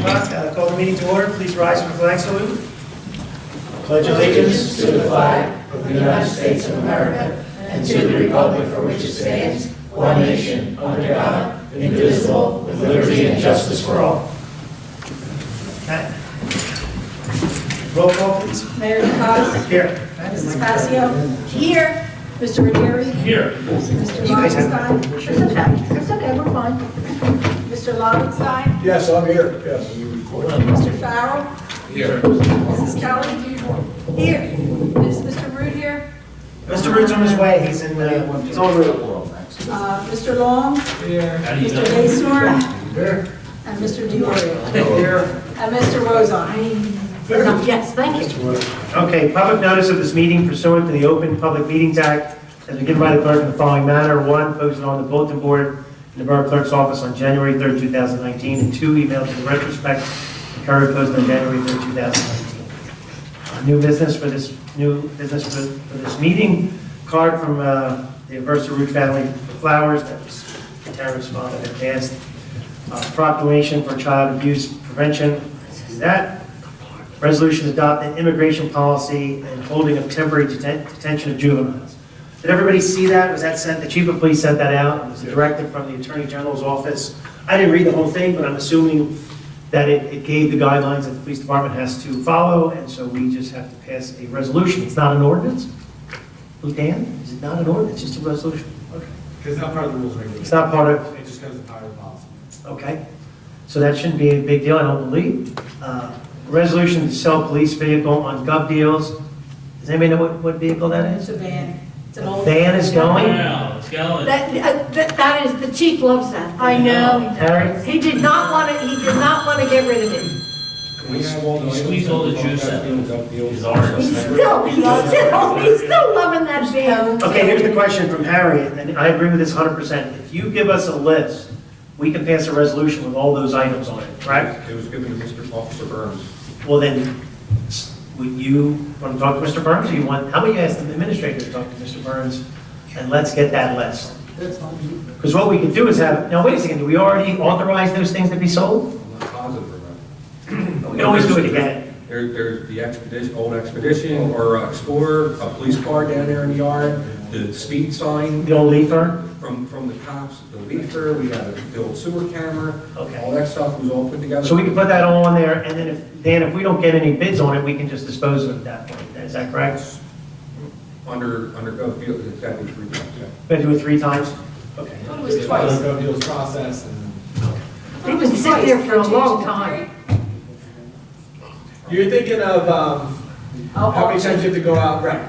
Call the meeting to order. Please rise for the flag salute. Pledge allegiance to the flag of the United States of America and to the republic for which it stands, one nation, under God, indivisible, with liberty and justice for all. Okay. Roll call, please. Mayor Caucus. Here. Mrs. Passio. Here. Mr. Ranieri. Here. Mr. You guys have- Lobenstein. It's okay, we're fine. Mr. Lobenstein. Yes, I'm here, yes. Mr. Farrell. Here. Mrs. Kelly. Here. Is Mr. Root here? Mr. Root's on his way. He's en route. Mr. Long. Here. Mr. Lasorn. Here. And Mr. Diorio. Here. And Mr. Rozon. Yes, thank you. Okay, public notice of this meeting pursuant to the Open Public Meetings Act has been given by the clerk in the following manner. One, posted on the bulletin board in the Borough Clerk's office on January 3rd, 2019, and two, emailed to the retrospect and courier posted on January 3rd, 2019. New business for this meeting, card from the Versa Root family for flowers, that was Tara's father that passed. Proclamation for child abuse prevention, let's do that. Resolution adopting immigration policy and holding of temporary detention of juveniles. Did everybody see that? Was that sent? The chief of police sent that out. It was a directive from the Attorney General's office. I didn't read the whole thing, but I'm assuming that it gave the guidelines that the police department has to follow, and so we just have to pass a resolution. It's not an ordinance? Dan, is it not an ordinance, it's just a resolution? Okay. It's not part of the rules and regulations. It's not part of, It just goes to power policy. okay. So that shouldn't be a big deal, I don't believe. Resolution to sell police vehicle on gov deals. Does anybody know what vehicle that It's is? a van. It's an old. Van is going? Yeah, it's going. That is, the chief loves that. I know. Harry? He did not want to get rid of it. We have all the. Squeeze all the juice out of it. He's ours. He's still loving that van. Okay, here's the question from Harry, and I agree with this 100%. If you give us a list, we can pass a resolution with all those items on it, correct? It was given to Mr. Officer Burns. Well, then, would you want to talk to Mr. Burns, or you want, how about you ask the administrator to talk to Mr. Burns, and let's get that list? That's fine. Because what we could do is have, now wait a second, do we already authorize those things to be sold? I'm not positive of that. We can always do it again. There's the Expedition, old Expedition, or Explorer, a police car down there in the yard, the speed sign The old leafer? from the cops, the leafer, we got the old sewer camera. Okay. All that stuff was all put together. So we can put that all on there, and then if we don't get any bids on it, we can just dispose of it at that point. Is that correct? Under gov deal, it's got to be 3 times, yeah. We're gonna do it 3 times? Okay. It was twice. Gov deals process and. He was sitting there for a long time. You're thinking of how many times you have to go out, right,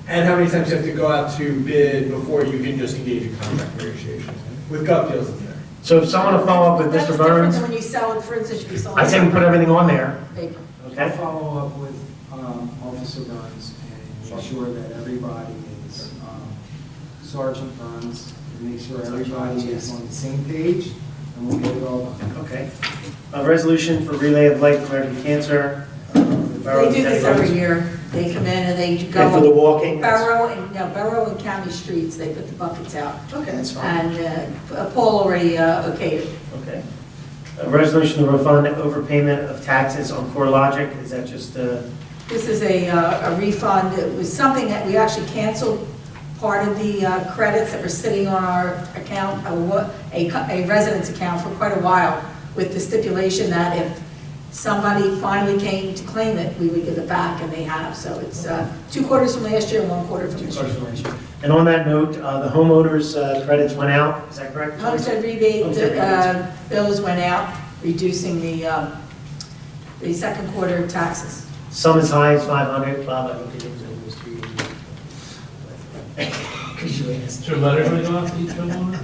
and how many times you have to go out to bid before you can just engage in contract negotiations. With gov deals in there. So if someone will follow up with That's Mr. different Burns, than when you sell it, for instance, you sell it. I say we put everything on there, Paper. I'll okay? follow up with Officer Burns and make sure that everybody is, Sergeant Burns, and make sure everybody is on the same page, and we'll get it all done. Okay. A resolution for relay of light for American cancer. The Borough They do this County every roads. year. They come in and they And for the go walking? that's- Borough and county streets, they put the buckets out. Okay, that's fine. And Paul already okayed it. Okay. A resolution to refund overpayment of taxes on CoreLogic, is that just, This is a refund. It was something that we actually canceled part of the credits that were sitting on our account, a residence account for quite a while, with the stipulation that if somebody finally came to claim it, we would give it back, and they have. So it's 2 quarters from last year and 1 quarter from this year. and on that note, the homeowners credits went out, is that correct? Homestead rebate Homestead rebates. bills went out, reducing the second quarter taxes. Some as high as 500, Bob, I don't think it was almost 380. Is there letters going to go out to each homeowner?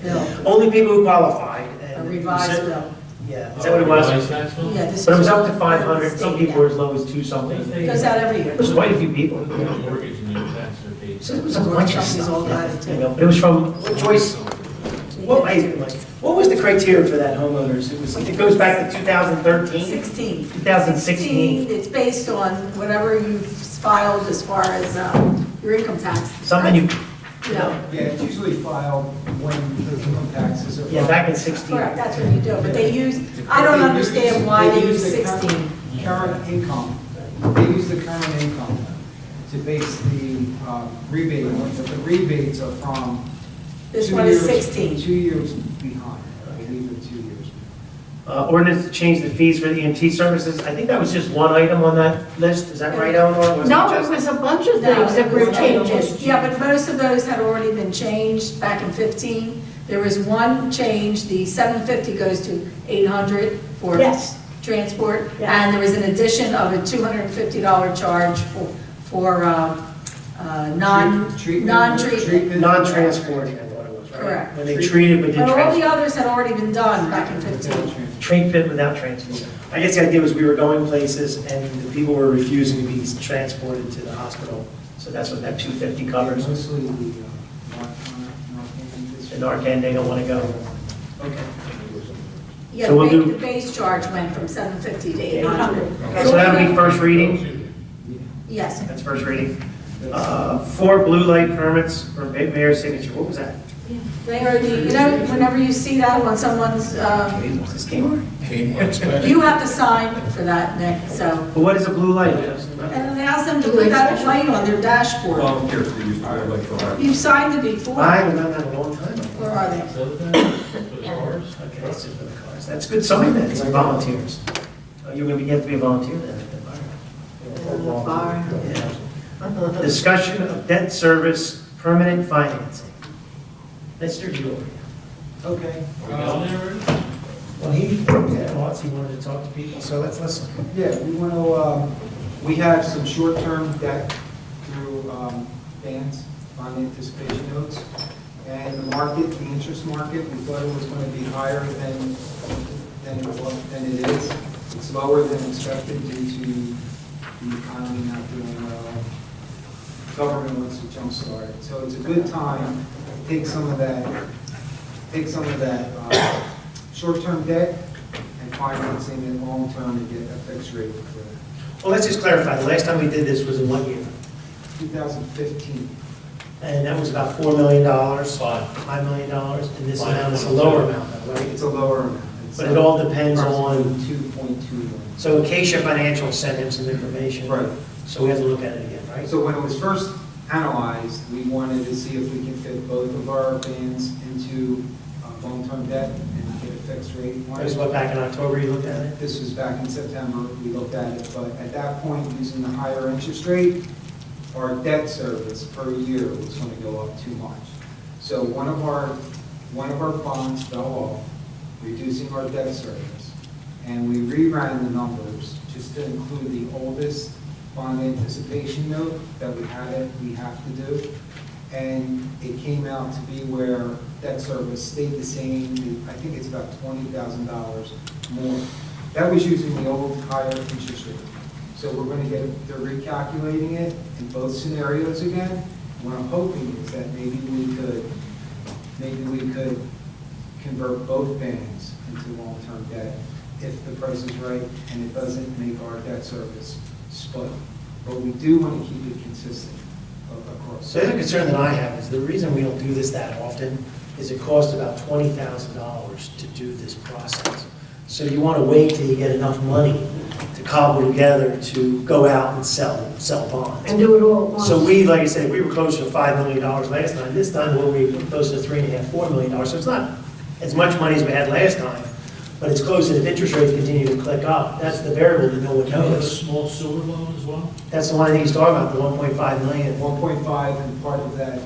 Bill, Only people who qualified. a and- revised bill. Yeah, is that what it was? Revised tax bill? Yeah, this But it was is up to 500, some people were as low as 2 something. It goes out every year. There's quite a few people. Mortgage and your tax are paid. So it was a bunch of Companies all stuff. got it You too. know, but it was from Joyce, what was the criteria for that homeowners? It goes back to 2013? 16. 2016. It's based on whatever you've filed as far as your income tax. Something you, You know, Yeah, it's usually filed when the income taxes are Yeah, back in 16. Correct, that's what you do, but they use, I don't understand why they use the current- 16. Current income, they use the current income to base the rebate on, but the rebates are from. This 2 one is years- 16. 2 years behind, I believe they're 2 years. Ordinance to change the fees for the EMT services. I think that was just one item on that list. Is that right, Eleanor? Was No, just- it was a bunch of No, things that were it changing. was- Yeah, but most of those had already been changed back in 15. There was one change, the 750 goes to 800 for Yes. transport. Yeah. And there was an addition of a $250 charge for Treatment- non-treatment. Non-transporting, I thought it was, right? Correct. When they treated but didn't But all the transport. others had already been done back in 15. Treatment without transport. I guess the idea was we were going places and the people were refusing to be transported to the hospital. So that's what that 250 covers. Mostly the, In Narcan, they don't want to go. Okay. Yeah, So we'll do- the base charge went from 750 to 800. So that'll be first reading? Yes. That's first reading. 4 blue light permits for mayor's signature. What was that? They are the, you know, whenever you see that on someone's, Is this Kmart? you have to sign for that, Nick, so. But what is a blue light? And ask them to put that light on their dashboard. Volunteers to use the like for. You've signed it before. I haven't done that in a long time. Where are they? So for the cars? Okay, that's just for the cars. That's good sign then, some volunteers. You're gonna be, you have to be a volunteer then at the fire. Yeah. Discussion of debt service permanent financing. Mr. Giulio. Okay. Are we going there already? Well, he thoughts he wanted to talk to people, so let's listen. Yeah, we want to, we have some short-term debt through bonds, bond anticipation notes. And the market, the interest market, we thought it was going to be higher than it is. It's lower than expected due to the economy not doing well. Government wants to jumpstart it. So it's a good time to take some of that short-term debt and financing it long-term to get a fixed rate for Well, let's just clarify, the last time we did this was in what year? 2015. And that was about $4 million, Five. $5 million, and this Five amount is a point lower two. amount, though, right? It's a lower amount. It's But it all depends approximately on, 2.2 million. so Acacia Financial sent him some information. Right. So we have to look at it again, right? So when it was first analyzed, we wanted to see if we can fit both of our bands into long-term debt and get a fixed rate. That was what, back in October you looked at it? This was back in September, we looked at it, but at that point, using the higher interest rate, our debt service per year was going to go up too much. So one of our bonds fell off, reducing our debt service, and we reran the numbers just to include the oldest bond anticipation note that we have to do. And it came out to be where debt service stayed the same. I think it's about $20,000 more. That was using the old higher interest rate. So we're going to they're recalculating it in both scenarios again. What I'm hoping is that maybe we could convert both bands into long-term debt if the price is right and it doesn't make our debt service split. But we do want to keep it consistent across. So the other concern that I have is the reason we don't do this that often is it costs about $20,000 to do this process. So you want to wait till you get enough money to cobble together to go out and sell bonds. And do it all at once. So we, like I said, we were closer to $5 million last time. This time we'll be closer to $3.5, $4 million. So it's not as much money as we had last time, but it's close. And if interest rates continue to click up, that's the variable that no one Do you have a knows. small sewer loan as well? That's the one I think he's talking about, the 1.5 million. 1.5, and part of that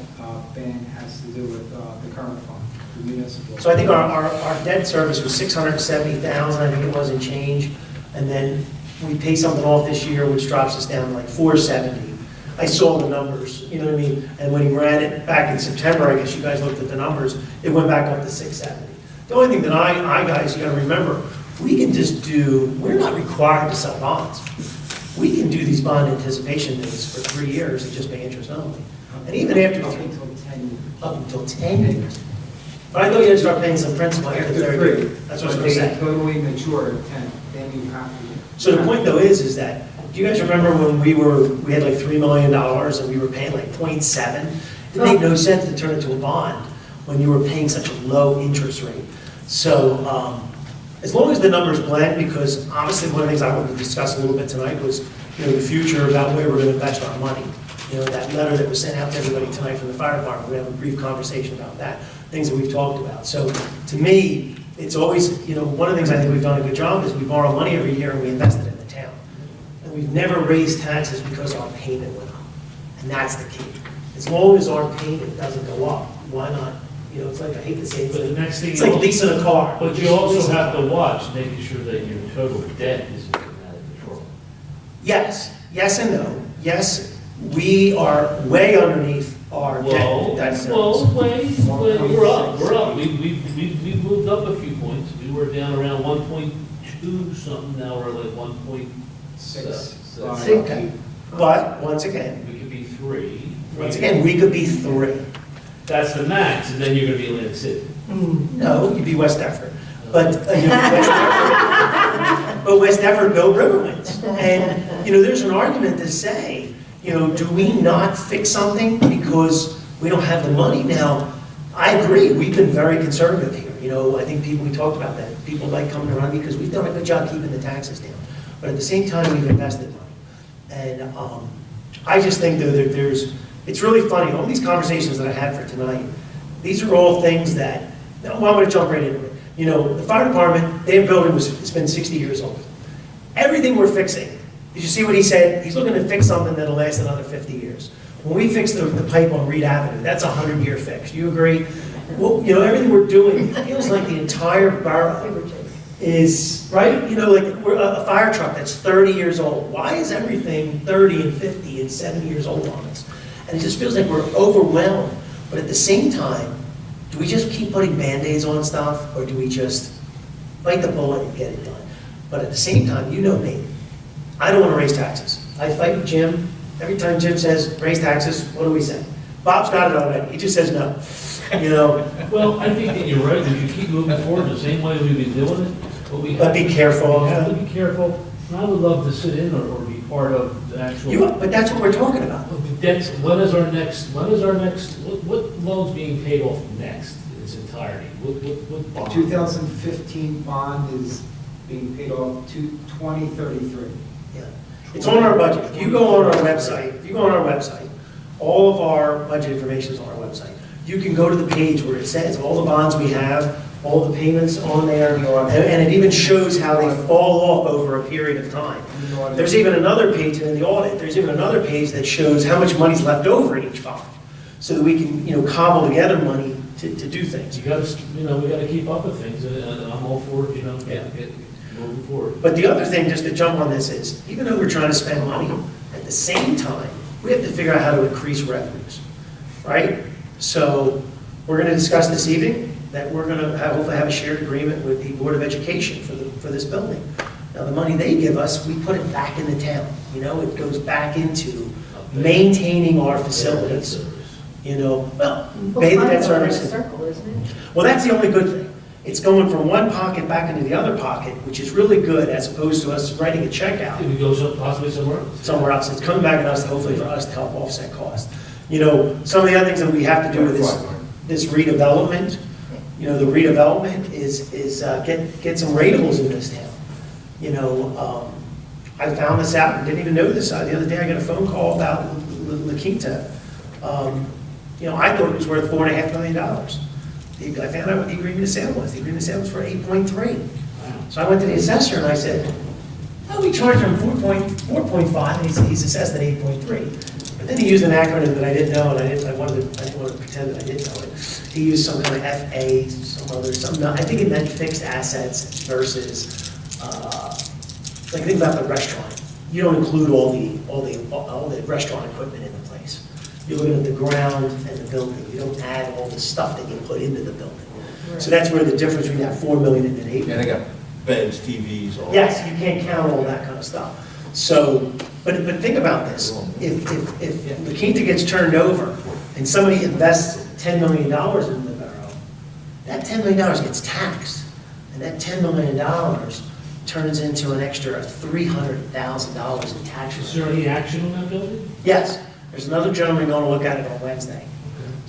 band has to do with the current fund, the municipal. So I think our debt service was 670,000, I think it was in change. And then we pay something off this year, which drops us down to like 470. I saw the numbers, you know what I mean? And when he ran it back in September, I guess you guys looked at the numbers, it went back up to 670. The only thing that I guys, you gotta remember, we can just we're not required to sell bonds. We can do these bond anticipation things for 3 years and just pay interest only. And even after Up until 10 years. up until 10 years. But I thought you had to start paying some principal after After 30 3. years. That's what I was But gonna they say. totally mature at 10, then you have to. So the point though is that, do you guys remember when we had like $3 million and we were paying like 0.7? It made no sense to turn it to a bond. when you were paying such a low interest rate. So, as long as the numbers blend, because obviously one of the things I wanted to discuss a little bit tonight was, the future about where we're gonna invest our money. That letter that was sent out to everybody tonight from the fire department, we're gonna have a brief conversation about that, things that we've talked about. So, to me, it's always, one of the things I think we've done a good job is we borrow money every year and we invest it in the town. And we've never raised taxes because our payment went up. And that's the key. As long as our payment doesn't go up, why not? It's like, I hate to say it, But the next thing it's you like also- leasing a car. But you also have to watch, making sure that your total debt isn't getting out of control. Yes, yes and no. Yes, we are way underneath our debt service. We're up. We moved up a few points. We were down around 1.2 something, now we're like 1.6. Okay. But, once again, We could be 3. we could be 3. That's the max, and then you're gonna be Atlantic City. No, you'd be West Effort. But, West Effort built Riverwinds. And, there's an argument to say, do we not fix something because we don't have the money? Now, I agree, we've been very conservative here. I think we talked about that. People like coming around because we've done a good job keeping the taxes down. But at the same time, we've invested money. And I just think, though, that it's really funny, all these conversations that I had for tonight, these are all things that, well, I'm going to jump right into it. The fire department, their building it's been 60 years old. Everything we're fixing, did you see what he said? He's looking to fix something that'll last another 50 years. When we fix the pipe on Reed Avenue, that's a 100-year fix. Do you agree? Well, everything we're doing, it feels like the entire borough is, right? Like we're a fire truck that's 30 years old. Why is everything 30 and 50 and 70 years old on us? And it just feels like we're overwhelmed. But at the same time, do we just keep putting Band-Aids on stuff, or do we just bite the bullet and get it done? But at the same time, you know me, I don't want to raise taxes. I fight with Jim. Every time Jim says, raise taxes, what do we say? Bob's got it already. He just says no. Well, I think that you're right, that you keep moving forward the same way we've been doing it, but we But have. be careful. We have to be careful. And I would love to sit in or be part of the actual. But that's what we're talking about. What loan's being paid off next in its entirety? What The bond? 2015 bond is being paid off to 2033. Yeah. It's on our budget. If you go on our website, all of our budget information is on our website. You can go to the page where it says all the bonds we have, all the payments on there, and it even shows how they fall off over a period of time. There's even another page in the audit, there's even another page that shows how much money's left over in each bond, so that we can, cobble together money to do things. We gotta keep up with things, and I'm all for it, get moving forward. But the other thing, just to jump on this, is even though we're trying to spend money, at the same time, we have to figure out how to increase revenues, right? So we're going to discuss this evening that we're going to hopefully have a shared agreement with the Board of Education for this building. Now, the money they give us, we put it back in the town. It goes back into maintaining our facilities. Well, pay the debt service. Circle, isn't it? Well, that's the only good thing. It's going from one pocket back into the other pocket, which is really good, as opposed to us writing a check out Did we go possibly somewhere else? somewhere else. It's coming back at us, hopefully for us to help offset costs. Some of the other things that we have to do with this redevelopment, the redevelopment is get some ratables in this town. I found this out and didn't even know this. The other day I got a phone call about La Quinta. I thought it was worth $4.5 million. I found out what the agreement of sale was. The agreement of sale was for 8.3. So I went to the assessor and I said, oh, we charged him 4.5, and he's assessed at 8.3. But then he used an acronym that I didn't know, and I didn't want to pretend that I didn't know it. He used some kind of FA, I think it meant fixed assets versus, like think about the restaurant. You don't include all the restaurant equipment in the place. You're looking at the ground and the building. You don't add all the stuff that you put into the building. So that's where the difference between that $4 million and an $8 million. And they got beds, TVs, all. Yes, you can't count all that kind of stuff. So, but think about this. If La Quinta gets turned over and somebody invests $10 million in the borough, that $10 million gets taxed. And that $10 million turns into an extra $300,000 in taxes. Is there any action on that building? Yes, there's another gentleman going to look at it on Wednesday.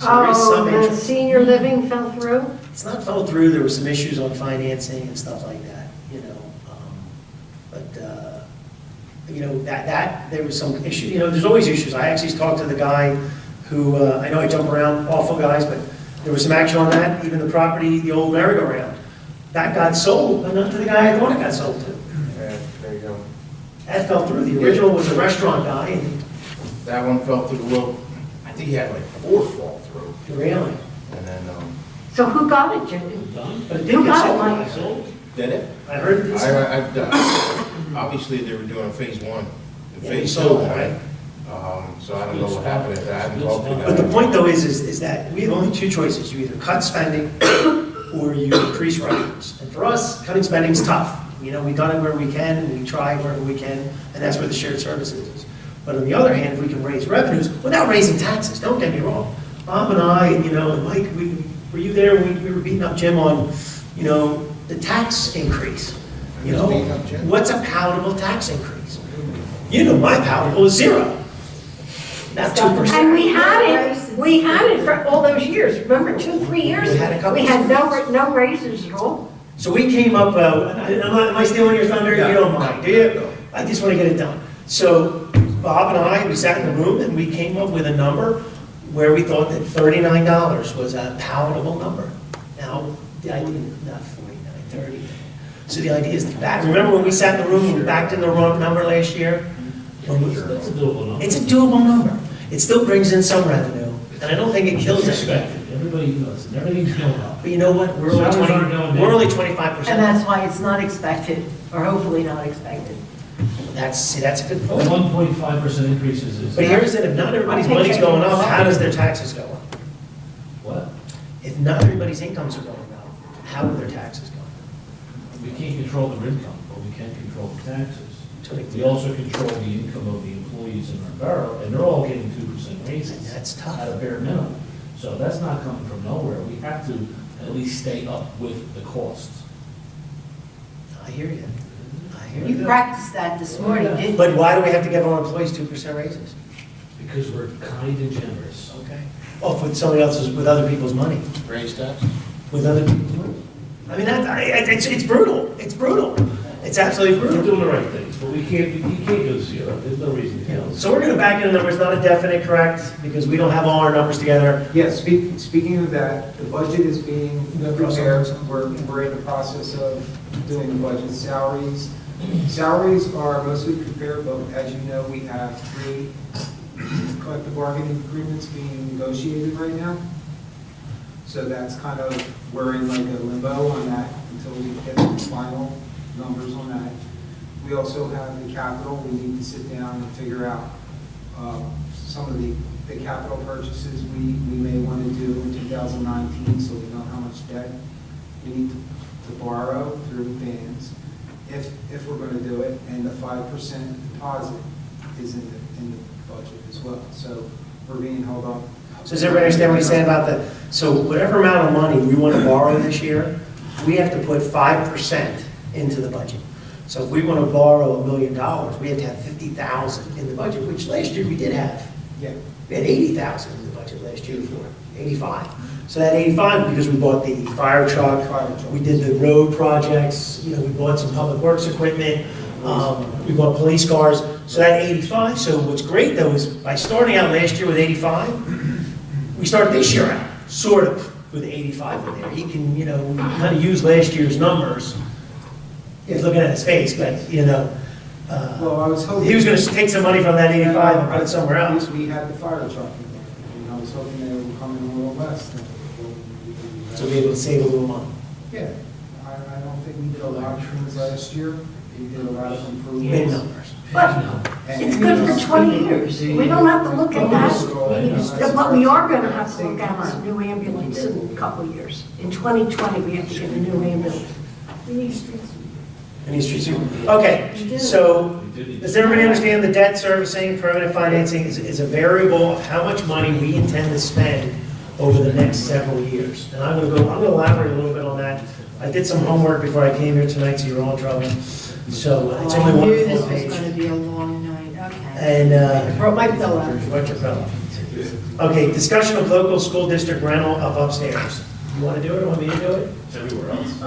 So there is some Oh, the interest. senior living fell through? It's not fell through, there were some issues on financing and stuff like that, you know. You know, there was some issue, you know, there's always issues. I actually talked to the guy who, I know I jump around awful guys, but there was some action on that, even the property, the old merry-go-round. That got sold, but not to the guy I thought it got sold to. Yeah, there you go. That fell through. The original was a restaurant guy, and That one fell through, well, I think he had like 4 fall through. really, And then, So who got it, Jimmy? Done? but it You did get got it, sold. Mike. Sold? did it? I heard it did sold. Obviously, they were doing phase 1. The Yeah, you phase sold 2 it, one. right? So I don't know what happened at that. I haven't talked to But the them. point though is that we have only two choices. You either cut spending or you increase revenues. And for us, cutting spending is tough. You know, we've done it where we can and we try wherever we can, and that's where the shared services is. But on the other hand, if we can raise revenues without raising taxes, don't get me wrong. Bob and I, you know, and Mike, were you there when we were beating up Jim on, you know, the tax increase? You know, Beating up Jim? what's a palatable tax increase? You know, my palatable is 0. Not 2%. And we had it for all those years. Remember, 2-3 years? We had a couple We had no raises at all. So we came up, am I stealing your thunder? You don't mind, do you? I just want to get it done. So Bob and I, we sat in the room and we came up with a number where we thought that $39 was a palatable number. Now, the idea, not 49, 30. So the idea is to back, remember when we sat in the room and we backed in the wrong number last year? That's a doable number. It's a doable number. It still brings in some revenue, and I don't think it kills It's anybody. expected. Everybody knows, it. Everything's going up. But you know what? We're only Salaries aren't going down. we're only 25%. And that's why it's not expected, or hopefully not expected. That's a good A point. 1.5% increases is. But here's it, if not everybody's money's going up, how does their taxes go up? What? If not everybody's incomes are going up, how do their taxes go up? We can't control their income, but we can control the taxes. To an We also control the income of the employees in our borough, and they're all getting 2% raises. And that's tough. At a bare minimum. So that's not coming from nowhere. We have to at least stay up with the costs. I hear you. I hear You you. practiced that this morning, didn't you? But why do we have to give our employees 2% raises? Because we're kind and generous. Okay. Oh, with somebody else's, with other people's money, Raise tax? with other people's money. I mean, it's brutal. It's brutal. It's absolutely We're brutal. doing the right things, but you can't go 0. There's no reason to go. So we're going to back in the numbers, not a definite, correct? Because we don't have all our numbers together. Yes, speaking of that, the budget is being prepared. We're in the process of doing the budget. Salaries are mostly prepared, but as you know, we have 3 collective bargaining agreements being negotiated right now. So that's kind of, we're in like a limbo on that until we get the final numbers on that. We also have the capital. We need to sit down and figure out some of the capital purchases we may want to do in 2019, so we know how much debt we need to borrow through bands, if we're going to do it, and the 5% deposit is in the budget as well. So we're being held up. So does everybody understand what he's saying about that? So whatever amount of money we want to borrow this year, we have to put 5% into the budget. So if we want to borrow $1 million, we have to have 50,000 in the budget, which last year we did have. Yeah. We had 80,000 in the budget last year for 85. So that 85, because we bought the fire truck, we did the road projects, you know, we bought some public works equipment, we bought police cars, so that 85. So what's great though is by starting out last year with 85, we start this year out sort of with 85 in there. He can, you know, kind of use last year's numbers. He's looking at his face, but you know, Well, I was hoping. he was going to take some money from that 85 and put it somewhere else. We had the fire truck in there, and I was hoping they would come in a little less than. So be able to save a little money. Yeah, I don't think we did a lot of things last year. We did a lot of Big improvements. numbers. But And, it's good for 20 years. We don't have to look at that. What we are going to have to look at is a new ambulance in a couple of years. In 2020, we have to get a new ambulance. We need streets. And these streets, okay, so does everybody understand the debt servicing, permanent financing is a variable of how much money we intend to spend over the next several years? And I'm gonna elaborate a little bit on that. I did some homework before I came here tonight, so you're all in trouble. So it's only one full This was page. going to be a long night, okay. And, I brought my pillow. what's your problem? Okay, discussion of local school district rental of upstairs. You want to do it or want me to do it? Everywhere else.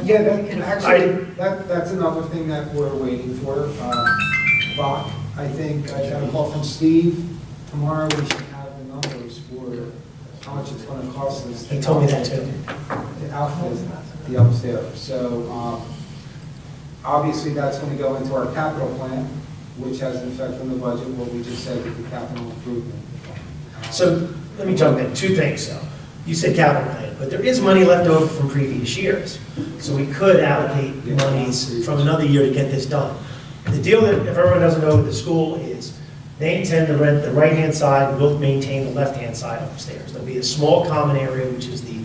Yeah, that's another thing that we're waiting for. Bach, I think, I got a call from Steve. Tomorrow we should have the numbers for how much it's gonna cost us. He told me that too. To outfit the upstairs. So, obviously, that's gonna go into our capital plan, which has an effect on the budget, what we just said with the capital improvement. So let me jump in, two things though. You said capital plan, but there is money left over from previous years. So we could allocate monies from another year to get this done. The deal that, if everyone doesn't know, with the school is they intend to rent the right-hand side, we'll maintain the left-hand side upstairs. There'll be a small common area, which is the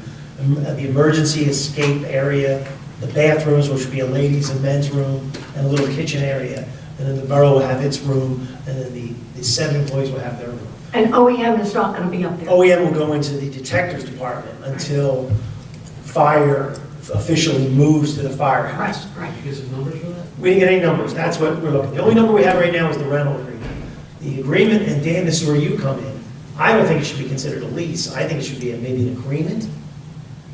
emergency escape area, the bathrooms, which will be a ladies' and men's room, and a little kitchen area. And then the borough will have its room, and then the 7 employees will have their room. And OEM is not going to be up there. OEM will go into the detectives department until fire officially moves to the firehouse. Right. You get some numbers for that? We didn't get any numbers, that's what we're looking. The only number we have right now is the rental agreement. The agreement, and Dan, this is where you come in, I don't think it should be considered a lease, I think it should be maybe an agreement.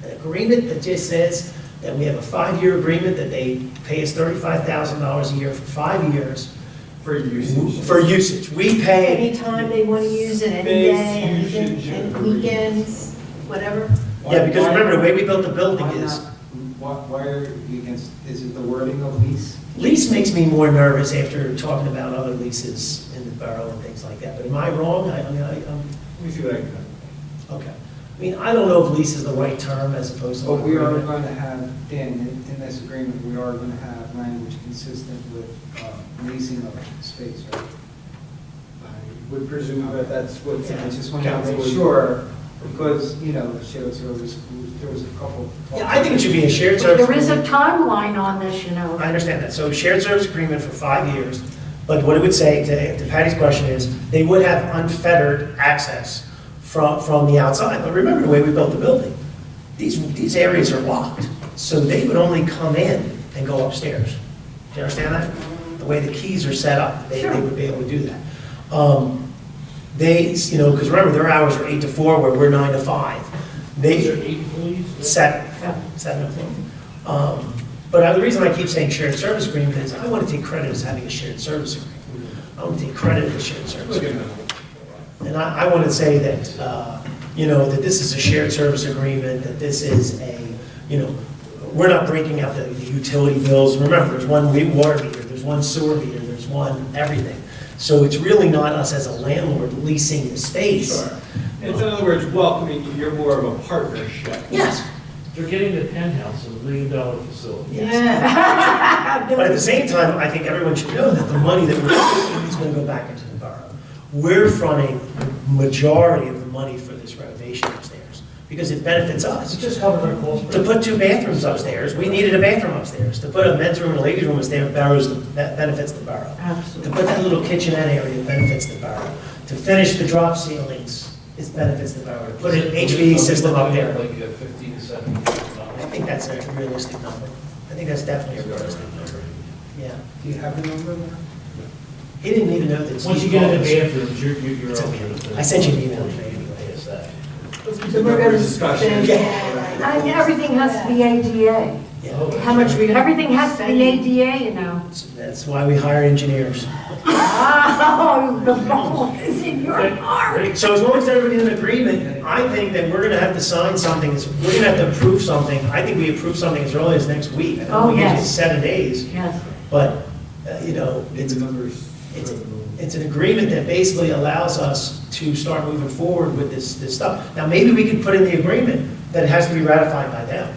An agreement that just says that we have a 5-year agreement that they pay us $35,000 a year for 5 years. For usage. For usage, we pay, Anytime they want to use it, any Space day, anything, usage and agreement. weekends, whatever. yeah, because remember, the way we built the building is, Why are you against, is it the wording of lease? lease makes me more nervous after talking about other leases in the borough and things like that, but am I wrong? Let me see what I can do. Okay. I mean, I don't know if lease is the right term as opposed to. But we are agreement. going to have, Dan, in this agreement, we are going to have language consistent with leasing of space, right? I would presume that that's what. I just want to council make would- sure, because, shared service, there was a couple. Yeah, I think it should be a shared But service. there is a agreement. timeline on this, I understand that. So shared service agreement for 5 years, but what it would say, to Patty's question is, they would have unfettered access from the outside. But remember the way we built the building. These areas are locked, so they would only come in and go upstairs. Do you understand that? The way the keys are set up, they would be able to do that. Because remember, their hours are 8 to 4, where we're 9 to 5. Is there They, 8 employees? seven employees. But the reason I keep saying shared service agreement is I want to take credit as having a shared service agreement. I want to take credit as a shared service agreement. And I want to say that, that this is a shared service agreement, that this is we're not breaking out the utility bills. Remember, there's one water meter, there's one sewer meter, there's one everything. So it's really not us as a landlord leasing the space. Sure. It's, in other words, welcoming you, you're more of a partnership. Yes. They're getting the penthouse of $1 million facility. Yes. But at the same time, I think everyone should know that the money that we're spending is going to go back into the borough. We're fronting the majority of the money for this renovation upstairs because it benefits us. It just covers our costs. To put 2 bathrooms upstairs, we needed a bathroom upstairs. To put a men's room and a ladies' room upstairs, that benefits the borough. Absolutely. To put that little kitchenette area benefits the borough. To finish the drop ceilings, it benefits the borough. To put an HVAC system up there. Like 50 to 70. I think that's a realistic number. I think that's definitely a realistic number. Yeah. Do you have the number there? He didn't even know that. Once you get in the bathrooms, you're It's up okay. there. I sent you an email today anyway. Yes, that. So we're going to discussion. And everything has to be ADA. Yeah. How much are we gonna? Everything has to be ADA, That's why we hire engineers. Oh, the ball is in your heart. So as long as everybody's in agreement, I think that we're gonna have to sign something, we're gonna have to approve something. I think we approve something as early as next week. I Oh, think we give you yes. 7 days, Yes. but, It's the numbers. it's an agreement that basically allows us to start moving forward with this stuff. Now, maybe we could put in the agreement that it has to be ratified by them.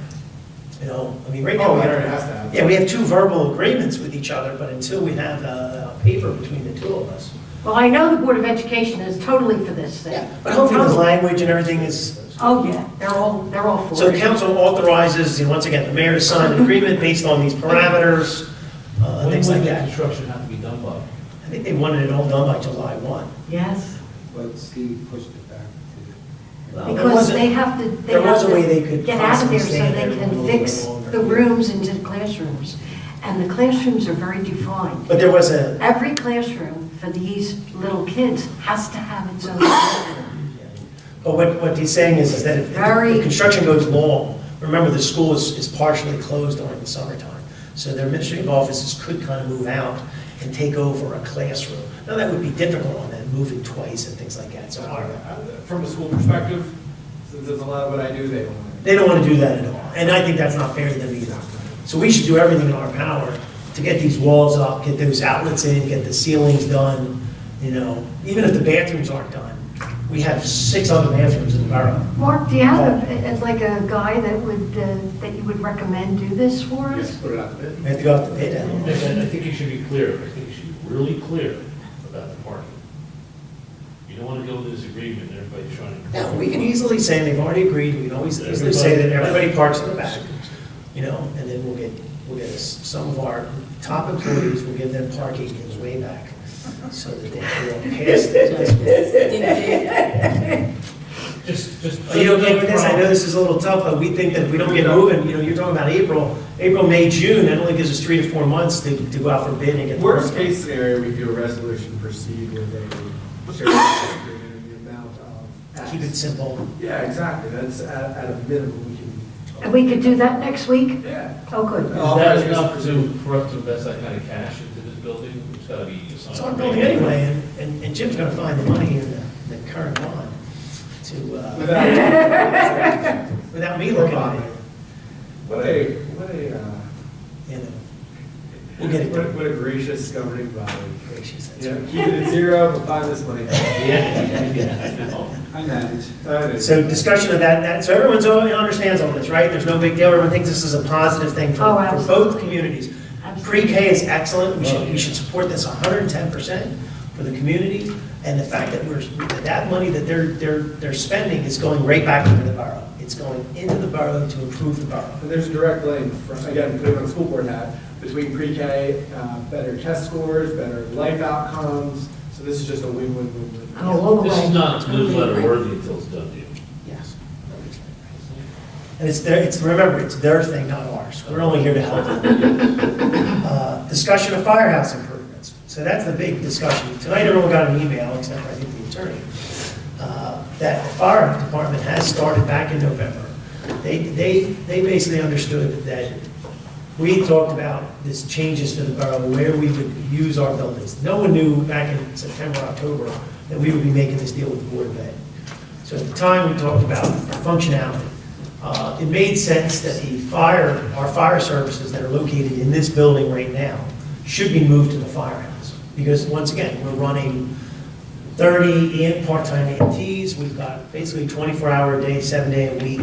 Right now. Oh, we yeah, have- it has to have. Yeah, we have 2 verbal agreements with each other, but until we have a paper between the 2 of us. Well, I know the Board of Education is totally for this thing. But hopefully the language and everything is, Oh, yeah, they're all for it. so the council authorizes, once again, the mayor to sign an agreement based on these parameters, When things would like the that. construction have to be done by? I think they wanted it all done by July 1. Yes, But Steve pushed it back Well, there because wasn't- they have to, there was a way they could get out of there so possibly stay they there a can little fix bit longer. the rooms into the classrooms. And the classrooms are very defined. But there was a, Every classroom for these little kids has to have its own bathroom. But what he's saying is that if the construction goes long, remember, the school is partially closed during the summertime. So their administrative offices could kind of move out and take over a classroom. Now, that would be difficult on them, moving twice and things like that. So From a school perspective, since it's a lot of what I do, they don't want it. they don't want to do that at all. And I think that's not fair to them either. So we should do everything in our power to get these walls up, get those outlets in, get the ceilings done, you know, even if the bathrooms aren't done. We have 6 other bathrooms in the borough. Mark, do you have like a guy that you would recommend do this for Yes, us? put it out to bid. We have to go out to bid. And I think you should be clear, I think you should be really clear about the parking. You don't want to go into this agreement, and everybody's trying to. Now, we can easily say, and they've already agreed, we can always easily say that everybody parks in the back, you know, and then we'll get some of our top employees, we'll give them parking in the way back, so that they can walk past it. Just. Are you okay with this? I know this is a little tough, but we think that if we don't get moving, you know, you're talking about April, May, June, that only gives us 3 to 4 months to go out for bid and get the work Worst done. case scenario, we do a resolution proceed with a shared agreement in the amount of. X. Keep it simple. Yeah, exactly, that's at a minimum, we can. And we could do that next week? Yeah. Oh, good. Is that enough for us to invest that kind of cash into this building? It's gotta be. It's our building anyway, and Jim's gonna find the money in the current bond to, without me looking at it, What a, you know. We'll get it done. what a gracious governing body. Gracious, that's Yeah, right. keep it at 0, but find this money. Yeah. I manage. So discussion of that, so everyone's, understands all this, right? There's no big deal, everyone thinks this is a positive thing for both absolutely. communities. Absolutely. Pre-K is excellent, we should support this 110% for the community, and the fact that that money that they're spending is going right back into the borough. It's going into the borough to improve the borough. And there's a direct link, again, putting on the school board hat, between pre-K, better test scores, better life outcomes, so this is just a win-win-win-win. Oh, This is not newsletter worthy until it's done, deal. Yes. And remember, it's their thing, not ours. We're only here to help them. Discussion of firehouse improvements. So that's the big discussion. Tonight, everyone got an email, except I think the attorney, that the fire department has started back in November. They basically understood that we talked about this changes to the borough, where we would use our buildings. No one knew back in September, October, that we would be making this deal with the Board of Ed. So at the time, we talked about functionality. It made sense that our fire services that are located in this building right now should be moved to the firehouse. Because once again, we're running 30 part-time EMTs. We've got basically 24-hour-a-day, 7-day-a-week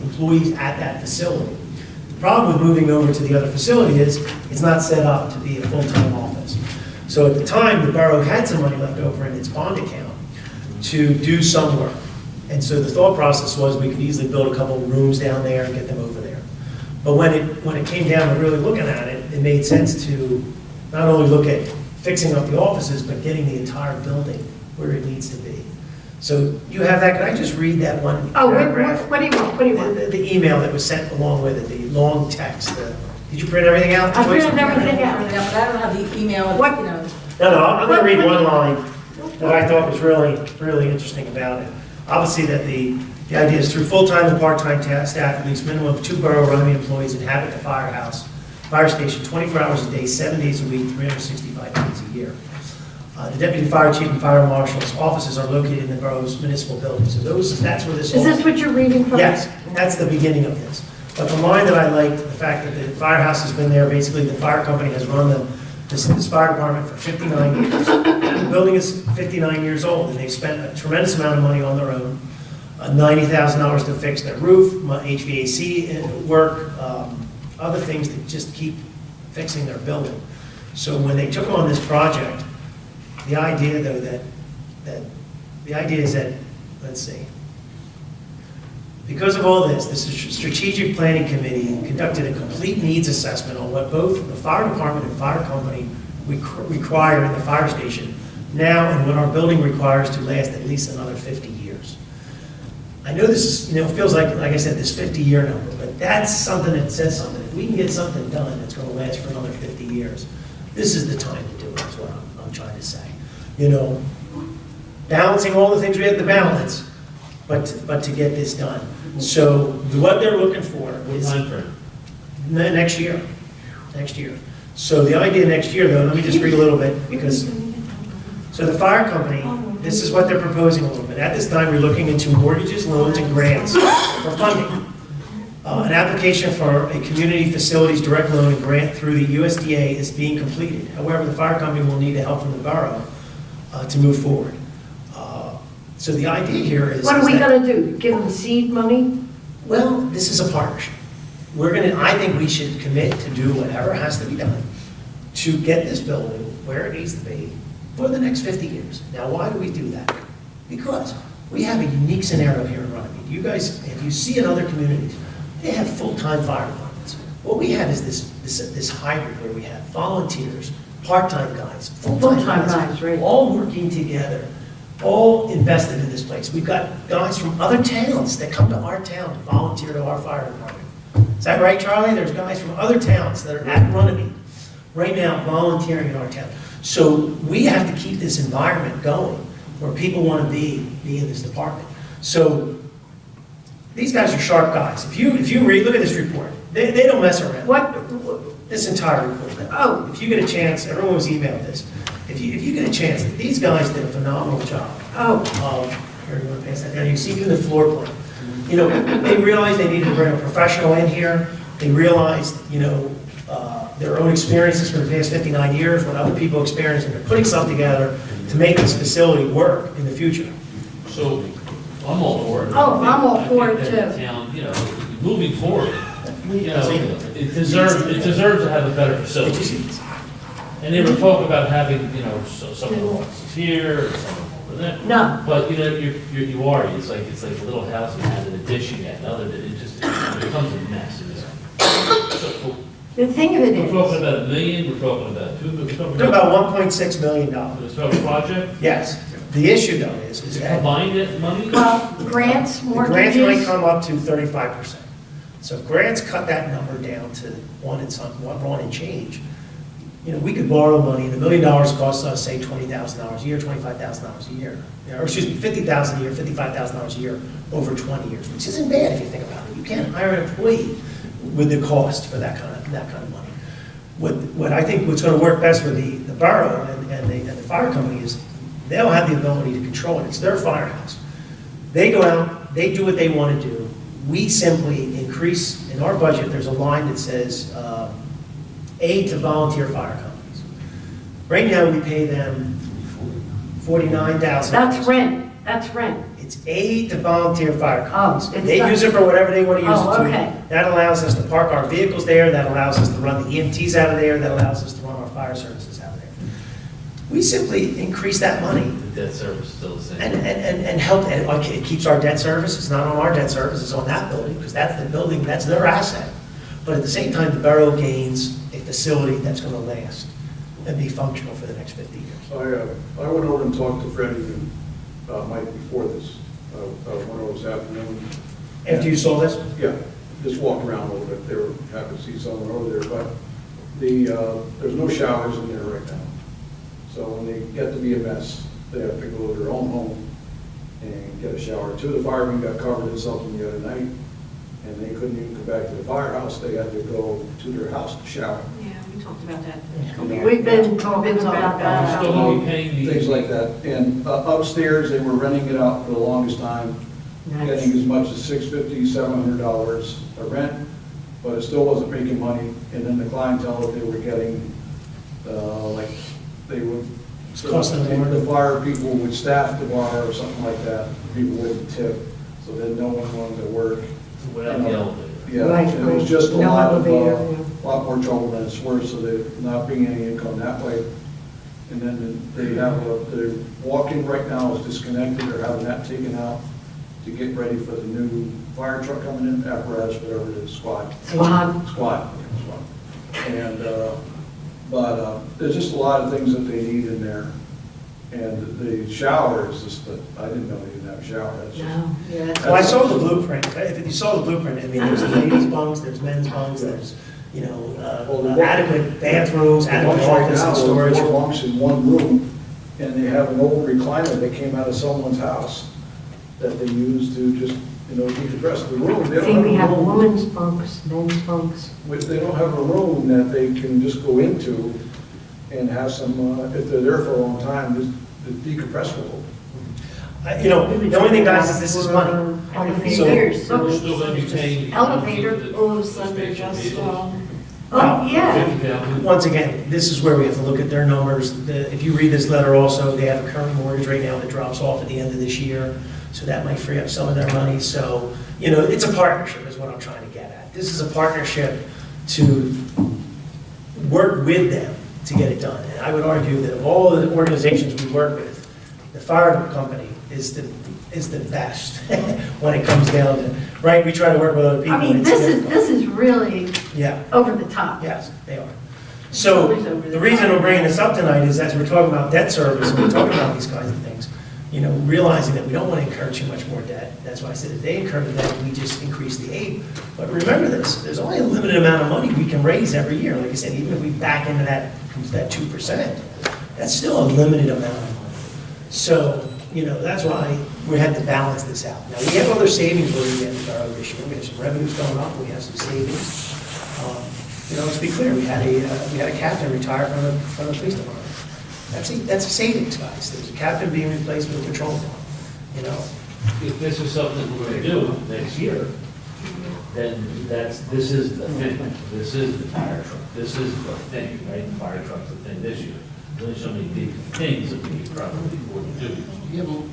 employees at that facility. The problem with moving over to the other facility is it's not set up to be a full-time office. So at the time, the borough had some money left over in its bond account to do some work. And so the thought process was we could easily build a couple of rooms down there and get them over there. But when it came down to really looking at it, it made sense to not only look at fixing up the offices, but getting the entire building where it needs to be. So you have that, can I just read that one Oh, paragraph? what do you want? What do you want? The email that was sent along with it, the long text. Did you print everything out? I printed everything out. But I don't have the email, What? you know. No, I'm going to read one line that I thought was really, really interesting about it. Obviously, that the idea is through full-time and part-time staff, at least minimum of 2 borough Runnemede employees inhabit the fire station 24 hours a day, 7 days a week, 365 days a year. The deputy fire chief and fire marshal's offices are located in the borough's municipal buildings. So that's where this all... Is this what you're reading from? Yes, that's the beginning of this. But the line that I like, the fact that the firehouse has been there, basically the fire company has run this fire department for 59 years. The building is 59 years old, and they've spent a tremendous amount of money on their own, $90,000 to fix their roof, HVAC work, other things to just keep fixing their building. So when they took on this project, the idea, though, the idea is that, let's see, because of all this, the strategic planning committee conducted a complete needs assessment on what both the fire department and fire company require in the fire station now and what our building requires to last at least another 50 years. I know this is, feels like I said, this 50-year number, but that's something that says something. If we can get something done that's going to last for another 50 years, this is the time to do it, is what I'm trying to say. Balancing all the things we have to balance, but to get this done. So what they're looking for What is timeframe? next year. So the idea next year, though, let me just read a little bit, because, so the fire company, this is what they're proposing a little bit. At this time, we're looking into mortgages, loans, and grants for funding. An application for a community facilities direct loan and grant through the USDA is being completed. However, the fire company will need the help from the borough to move forward. So the idea here is... What are we is that- gonna do? Give them seed money? Well, this is a partnership. I think we should commit to do whatever has to be done to get this building where it needs to be for the next 50 years. Now, why do we do that? Because we have a unique scenario here in Runnemede. You guys, if you see in other communities, they have full-time fire departments. What we have is this hybrid where we have volunteers, part-time guys, full-time guys, right. all working together, all invested in this place. We've got guys from other towns that come to our town to volunteer to our fire department. Is that right, Charlie? There's guys from other towns that are at Runnemede right now volunteering in our town. So we have to keep this environment going where people want to be in this department. So these guys are sharp guys. If you read, look at this report. They don't mess around. What, This entire report. Oh. If you get a chance, everyone was emailed this. If you get a chance, these guys did a phenomenal job. Here, you want to pass that down? You see through the floor plan. You know, they realized they needed to bring a professional in here. They realized, their own experiences for the past 59 years, what other people experienced, and they're putting something together to make this facility work in the future. So, I'm all for it. Oh, I'm all for it, I think that too. the town, moving forward, it deserves to have a better facility. And they were talking about having, some of the offices here, some over there. no. But, you are, it's like a little house that has an addition yet, another, it becomes a mess. So, The thing of it we're talking is, about $1 million, we're talking about $2 million, we're talking They're about about $1.6 million. this total project. Yes. The issue, though, is that Combine that money? well, grants, the grants might mortgages, come up to 35%. So if grants cut that number down to one and change, we could borrow money, and $1 million costs us, say, $20,000 a year, $25,000 a year. Or excuse me, $50,000 a year, $55,000 a year over 20 years, which isn't bad if you think about it. You can't hire an employee with the cost for that kind of money. What I think what's going to work best with the borough and the fire company is they'll have the ability to control it. It's their firehouse. They go out, they do what they want to do. We simply increase, in our budget, there's a line that says aid to volunteer fire companies. Right now, we pay them $49,000. that's rent. It's aid to volunteer fire companies. Oh, it's They not- use it for whatever they want to use it Oh, to. okay. That allows us to park our vehicles there, that allows us to run the EMTs out of there, that allows us to run our fire services out of there. We simply increase that money The debt service is still the same. and help, and okay, it keeps our debt service, it's not on our debt service, it's on that building, because that's the building, that's their asset. But at the same time, the borough gains a facility that's going to last and be functional for the next 50 years. I went over and talked to Freddie and Mike before this, went over this afternoon. After you saw this? Yeah, just walked around a little bit, they were happy to see someone over there, but there's no showers in there right now. So when they get to be a mess, they have to go to their own home and get a shower. Two of the firemen got covered in something the other night, and they couldn't even come back to the firehouse, they had to go to their house to shower. Yeah, we talked about that. We've been talking about that. Still gonna be paying the. Things like that. And upstairs, they were renting it out for the longest time, getting as much as $650, $700 a rent, but it still wasn't making money. And then the clientele that they were getting, they would, It's costing them more. the fire people would staff the bar or something like that, people wouldn't tip, so then no one wanted to work. Without the elevator. Yeah, Right, it was just a no lot elevator, lot more trouble than it's worth, so they're not bringing any income that way. And then they have their walk-in right now is disconnected, they're having that taken out to get ready for the new fire truck coming in, apparatus, whatever it is, squad. Squad. And, but there's just a lot of things that they need in there. And the shower is just, I didn't know they didn't have a shower. That's just- No, yeah. Well, I saw the blueprint. If you saw the blueprint, I mean, there's ladies' bunks, there's men's bunks, there's, adequate bathrooms, The adequate bunks right office now, and there's storage. 4 bunks in one room, and they have an old recliner that came out of someone's house. that they use to just, decompress the room. They I think we don't have have a room. women's bunks, men's bunks. They don't have a room that they can just go into and have some, if they're there for a long time, just to decompress a little. The only thing, guys, is this is money. Elevators. We're still gonna be paying. Elevator goes under just, oh, yeah. 50,000. Once again, this is where we have to look at their numbers. If you read this letter also, they have a current mortgage right now that drops off at the end of this year, so that might free up some of their money. So, it's a partnership is what I'm trying to get at. This is a partnership to work with them to get it done. And I would argue that of all the organizations we work with, the fire company is the best when it comes down to, right? We try to work with other people. I mean, and it's difficult. this is really Yeah. over the top. Yes, they are. So the reason we're bringing this up tonight is as we're talking about debt service, and we're talking about these kinds of things, realizing that we don't want to incur too much more debt. That's why I said if they incur the debt, we just increase the aid. But remember this, there's only a limited amount of money we can raise every year. Like I said, even if we back into that 2%, that's still a limited amount of money. So, that's why we had to balance this out. Now, we have other savings where we have our this year. We have some revenues going up, we have some savings. Let's be clear, we had a captain retire from the police department. That's a savings, guys. There's a captain being replaced with a patrol car, If this is something we're gonna do next year, then this is the thing. This is the fire truck. This is the thing, right? The fire truck's the thing this year. There's so many big things that we could probably afford to do. Yeah, well,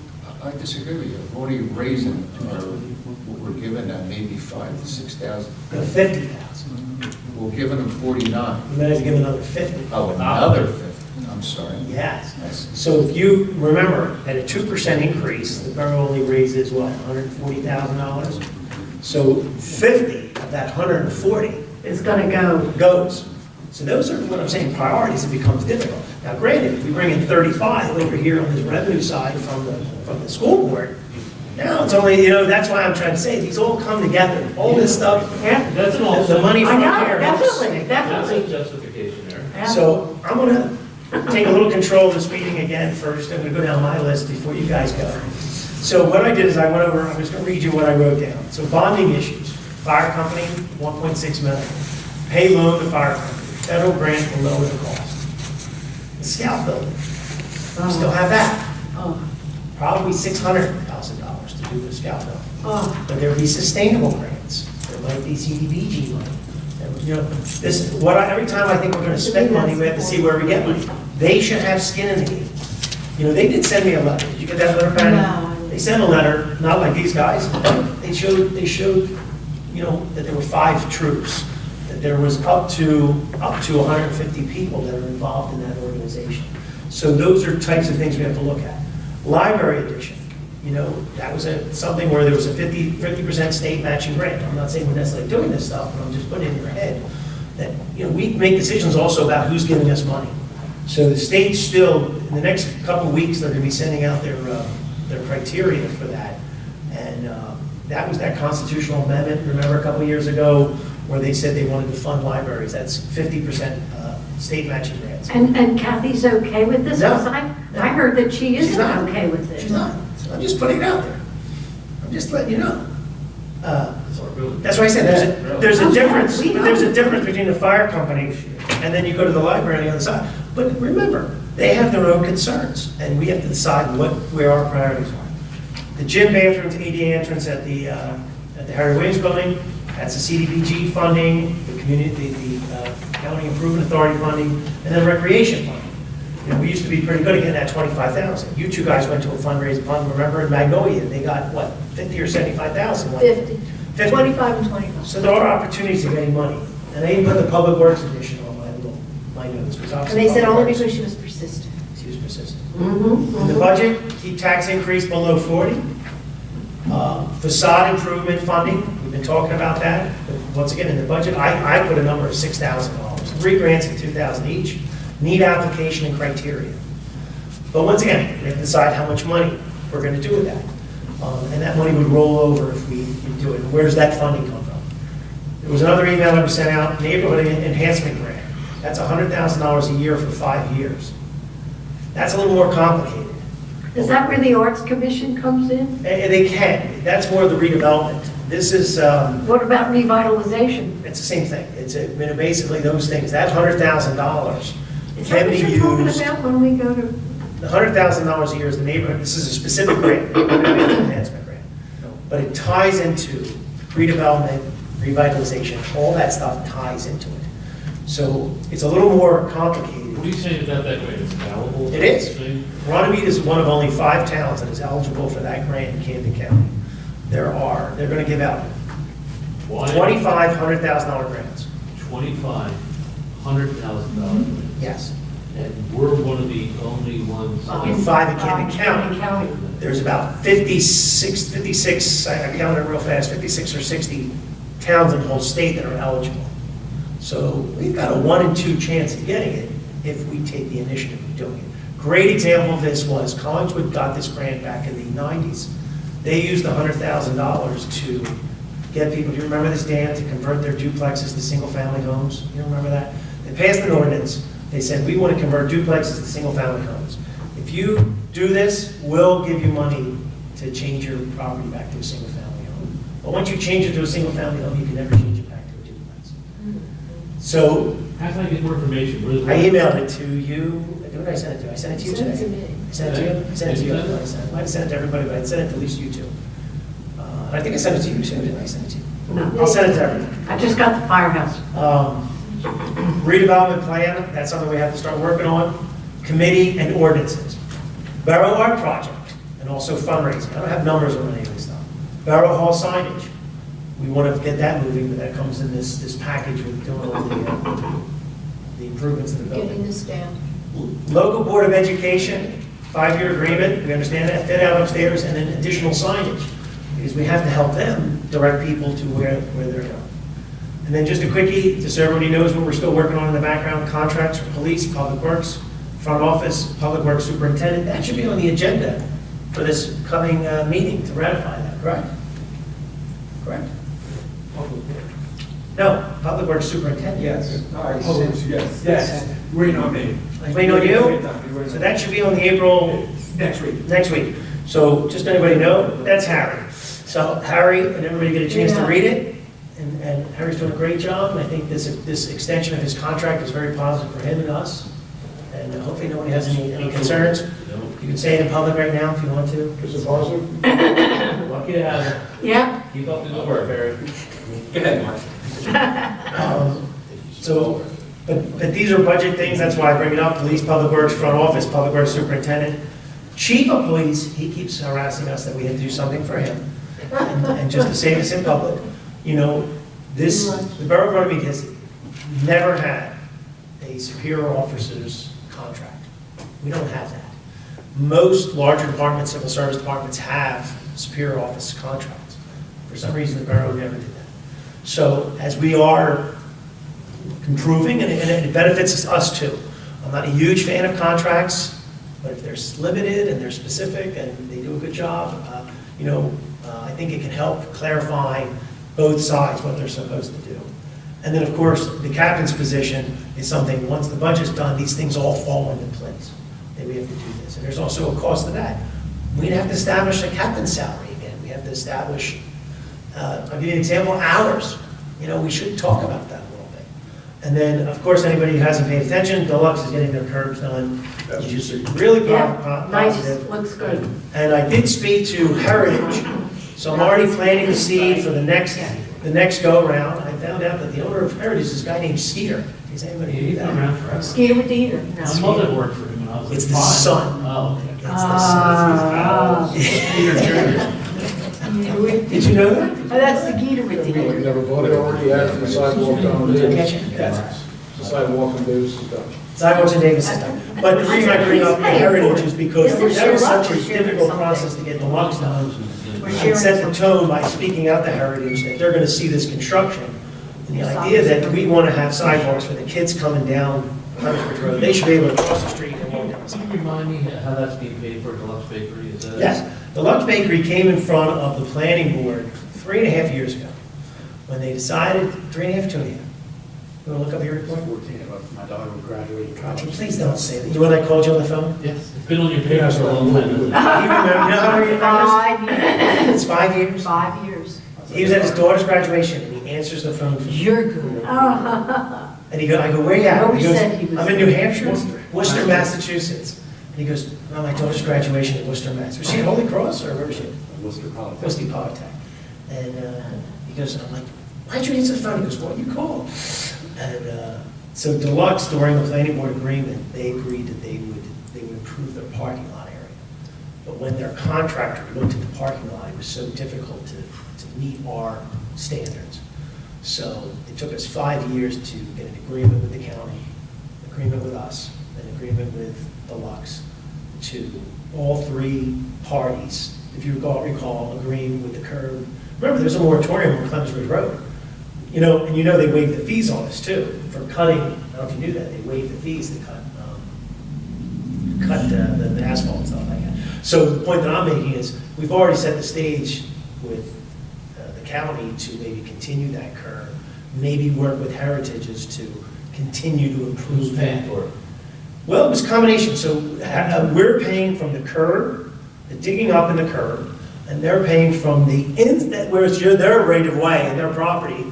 I disagree with you. What are you raising, what we're giving that maybe 5,000 to 6,000? 50,000. We're giving them 49. We might have to give another 50. Oh, another 50, I'm sorry. Yes. So if you remember, at a 2% increase, the borough only raises, what, $140,000? So 50 of that 140 It's gonna go. goes. So those are what I'm saying, priorities, it becomes difficult. Now granted, if we bring in 35 over here on this revenue side from the school board, now it's only, that's why I'm trying to say, these all come together, all this stuff. Yeah. That's an The also. money from I know, here helps. definitely, That's definitely. a justification there. So I'm gonna take a little control of this meeting again first. I'm gonna go down my list before you guys go. So what I did is I went over, I'm just gonna read you what I wrote down. So bonding issues, fire company, 1.6 million. Pay loan to fire company, federal grant will lower the cost. The scout building, we still have that. Oh, Probably $600,000 to do the scout building. oh. But there'll be sustainable grants. There might be CDBG money. And, every time I think we're gonna spend money, we have to see where we get money. They should have skin in the game. They did send me a letter. Did you get that letter, Patty? No. They sent a letter, not like these guys. They showed, that there were 5 troops, that there was up to 150 people that are involved in that organization. So those are types of things we have to look at. Library addition, that was something where there was a 50% state matching grant. I'm not saying we're necessarily doing this stuff, but I'm just putting it in your head that, we make decisions also about who's giving us money. So the state's still, in the next couple of weeks, they're gonna be sending out their criteria for that. And that was that constitutional amendment, remember a couple of years ago, where they said they wanted to fund libraries. That's 50% state matching grants. And Kathy's okay with this? No. 'Cause I heard that she She's isn't not. okay with it. She's not. So I'm just putting it out there. I'm just letting you know. That's why I said there's a difference. We know. There's a difference between the fire company and then you go to the library on the other side. But remember, they have their own concerns, and we have to decide where our priorities are. The gym bathrooms, ADA entrance at the Harry Williams Building, that's the CDBG funding, the County Improvement Authority funding, and then recreation funding. We used to be pretty good at getting that 25,000. You two guys went to a fundraising fund, remember, in Magnolia, they got, what, 50 or 75,000? 50, 50. 25 and 25. So there are opportunities of getting money. And I even put the Public Works edition on my notes. And they said only because she was persistent. She was persistent. Mhm, In the mhm. budget, keep tax increase below 40. Facade improvement funding, we've been talking about that. But once again, in the budget, I put a number of $6,000. 3 grants at $2,000 each. Need application and criteria. But once again, we have to decide how much money we're going to do with that. And that money would roll over if we do it. Where's that funding come from? There was another email that was sent out, neighborhood enhancement grant. That's $100,000 a year for 5 years. That's a little more complicated. Is that where the Arts Commission comes in? And they can, that's more of the redevelopment. This is, What about revitalization? it's the same thing. It's, basically those things, that $100,000 Is that can what be you're talking used. about when we go to? The $100,000 a year is the neighborhood, this is a specific grant, neighborhood enhancement grant. But it ties into redevelopment, revitalization, all that stuff ties into it. So it's a little more complicated. What are you saying about that grant? It's available? It is. Runnemede is one of only 5 towns that is eligible for that grant in Camden County. They're going to give out Why? $25 $100,000 grants. $2,500,000 grant. Yes. And we're one of the only ones. In 5 in Camden County. County. There's about 56, I counted real fast, 56 or 60 towns in the whole state that are eligible. So we've got a 1 in 2 chance of getting it if we take the initiative of doing it. Great example of this was Collingswood got this grant back in the 90s. They used $100,000 to get people, do you remember this, Dan, to convert their duplexes to single-family homes? You remember that? They passed an ordinance. They said, we want to convert duplexes to single-family homes. If you do this, we'll give you money to change your property back to a single-family home. But once you change it to a single-family home, you can never change it back to a duplex. So How can I get more information? What is I emailed it to you. Who did I send it to? I sent it to you Send it today. to me. I sent it to you? I sent it to you. I might have sent it to everybody, but I sent it to at least you two. And I think I sent it to you too, didn't I send it to you? No. I'll send it to everybody. I just got the firehouse. Redevelopment plan, that's something we have to start working on. Committee and ordinances. Borough Art Project, and also fundraising. I don't have numbers on any of this stuff. Borough Hall signage. We want to get that moving, but that comes in this package with doing all the improvements to the building. Getting this down. Local Board of Education, 5-year agreement, we understand that, fit out upstairs, and then additional signage, because we have to help them direct people to where they're going. And then just a quickie, just so everybody knows what we're still working on in the background, contracts for police, public works, front office, public works superintendent, that should be on the agenda for this coming meeting to ratify that, correct? Correct? No, public works superintendent. Yes. Yes. Waiting on me. Waiting on you? So that should be on the April Next week. next week. So just anybody know, that's Harry. So Harry and everybody get a chance to read it. And Harry's doing a great job. And I think this extension of his contract is very positive for him and us. And hopefully nobody has any concerns. You can say it in public right now if you want to. Is it positive? Lucky to have her. Yeah? Keep up the good work, Harry. Go ahead, Mark. But these are budget things, that's why I bring it up. Police, public works, front office, public works superintendent. Chief of police, he keeps harassing us that we have to do something for him. And just to say this in public, you know, the Borough of Runnemede has never had a superior officer's contract. We don't have that. Most larger departments, civil service departments have superior office contracts. For some reason, the borough never did that. So as we are improving, and it benefits us too. I'm not a huge fan of contracts, but if they're limited and they're specific and they do a good job, I think it can help clarify both sides, what they're supposed to do. And then, of course, the captain's position is something, once the budget's done, these things all fall into place. That we have to do this. And there's also a cost to that. We have to establish a captain's salary again. We have to establish, I'll give you an example, hours. We should talk about that a little bit. And then, of course, anybody who hasn't paid attention, Deluxe is getting their curbs done, which is really Yeah, nice, positive. looks good. And I did speak to Heritage, so I'm already planting the seed for the next go-round. I found out that the owner of Heritage is a guy named Skeeter. Is anybody who knew He's been that? around forever. Skeeter with Dieter. My mother worked for him when I was like It's the 5. son. Oh, okay. It's the son. Did you know that? Oh, that's the Geeter with We Dieter. never bought it, already had the sidewalk down Did you there. catch it? The sidewalk and Davis is done. Sidewalks and Davis system. But the reason I bring up the Heritage is because that was such a difficult process to get Deluxe done. I set the tone by speaking out to Heritage that they're going to see this construction. And the idea that we want to have sidewalks for the kids coming down Huntersbridge Road, they should be able to cross the street and walk down the Can sidewalk. you remind me how that's being paid for Deluxe Bakery? Is that? Yes, Deluxe Bakery came in front of the planning board 3.5 years ago, when they decided, 3.5, 2.5, You want to look up your report? 14, but my daughter will graduate college. Please don't say that. You when I called you on the phone? Yes. It's been on your paper for a long time. Isn't it? You remember, you know how many years? 5 years. It's 5 years? 5 years. He was at his daughter's graduation, and he answers the phone for me. You're good. Oh. And I go, where you at? Nobody He goes, said he was- I'm in New Hampshire, Worcester, Massachusetts. And he goes, well, my daughter's graduation in Worcester, Mass. Was she at Holy Cross, or where was she? Worcester College. Worcester Polytech. And he goes, I'm like, why'd you answer the phone? He goes, well, you called. And so Deluxe, during the planning board agreement, they agreed that they would improve their parking lot area. But when their contractor looked at the parking lot, it was so difficult to meet our standards. So it took us 5 years to get an agreement with the county, agreement with us, an agreement with Deluxe, to all three parties, if you recall, agreeing with the curb. Remember, there's a moratorium on Clemens Ridge Road. You know, and you know they waived the fees on us too, for cutting, I don't know if you knew that, they waived the fees to cut the asphalt and stuff like that. So the point that I'm making is, we've already set the stage with the county to maybe continue that curve, maybe work with Heritages to continue to improve Who's paying that. for it? Well, it was a combination, so we're paying from the curb, the digging up in the curb, and they're paying from the where it's their right of way and their property,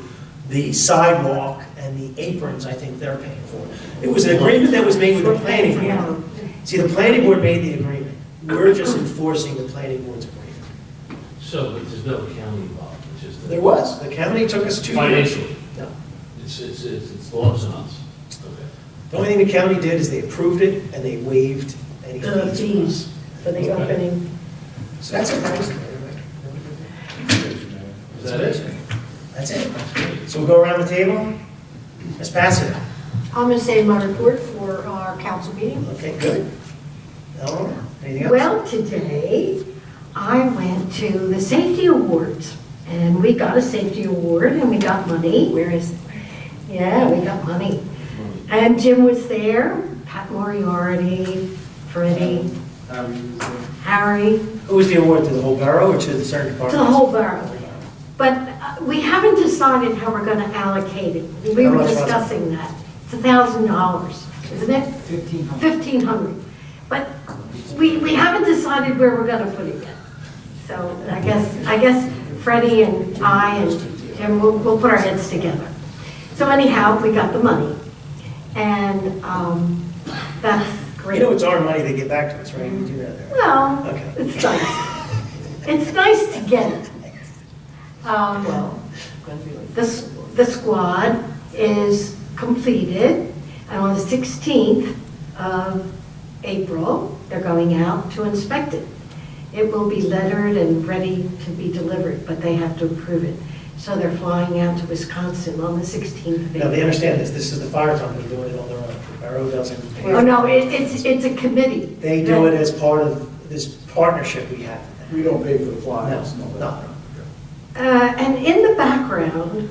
the sidewalk and the aprons, I think they're paying for. It was an agreement that was made with the planning board. See, the planning board made the agreement. We're just enforcing the planning board's agreement. So, but there's no county involved, it's just. There was. The county took us 2 years. Financially? No. It's laws and us. Okay. The only thing the county did is they approved it and they waived any fees. from us. Fees for the opening. So that's it, guys. Is that it? That's it. So we'll go around the table. Let's pass it. I'm going to say my report for our council meeting. Okay, good. Eleanor, anything else? Well, today, I went to the safety awards, and we got a safety award, and we got money. Where is it? Yeah, we got money. And Jim was there, Pat Moriarty, Freddie, Harry, Who was the award, to the whole borough or to the certain to departments? the whole borough. But we haven't decided how we're going to allocate it. We How were much was it? discussing that. It's $1,000, isn't it? 1,500. 1,500. But we haven't decided where we're going to put it yet. So I guess Freddie and I and Jim, we'll put our heads together. So anyhow, we got the money. And that's great. You know, it's our money they get back to us, right? We do that. Well, Okay. it's nice. It's nice to get it. The squad is completed, and on the 16th of April, they're going out to inspect it. It will be lettered and ready to be delivered, but they have to approve it. So they're flying out to Wisconsin on the 16th of April. No, they understand this. This is the fire company doing it on their own. The borough doesn't pay. Oh, no, it's a committee. They do it as part of this partnership we have. We don't pay for the flyers. No. And in the background,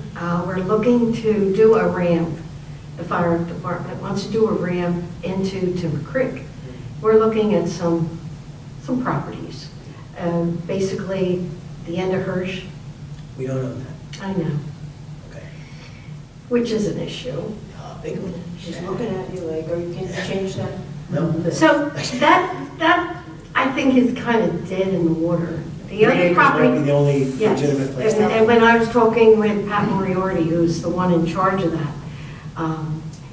we're looking to do a ramp. The fire department wants to do a ramp into Timber Creek. We're looking at some properties. Basically, the end of Hirsch, We don't own that. I know, Okay. which is an issue. Big one. She's looking at you like, are you going to change that? No. So that I think is kind of dead in the water. The other property. Might be the only Yes, legitimate place. and when I was talking with Pat Moriarty, who's the one in charge of that,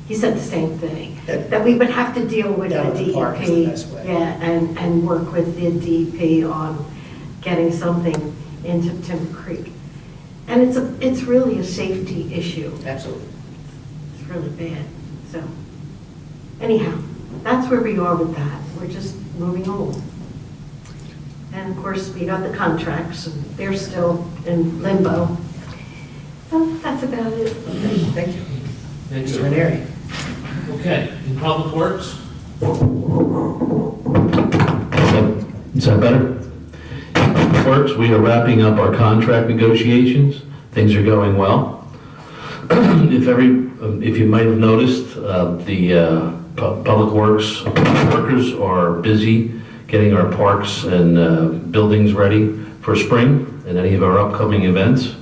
he said the same thing, that we would have to deal with Down the at the park is the DEP. best way. Yeah, and work with the DEP on getting something into Timber Creek. And it's really a safety issue. Absolutely. It's really bad, so. Anyhow, that's where we are with that. We're just moving along. And of course, we got the contracts, and they're still in limbo. So that's about it. Okay, thank you. Thank you. Mr. Ranieri. Okay, in Public Works? Is that better? Works, we are wrapping up our contract negotiations. Things are going well. If you might have noticed, the Public Works workers are busy getting our parks and buildings ready for spring and any of our upcoming events.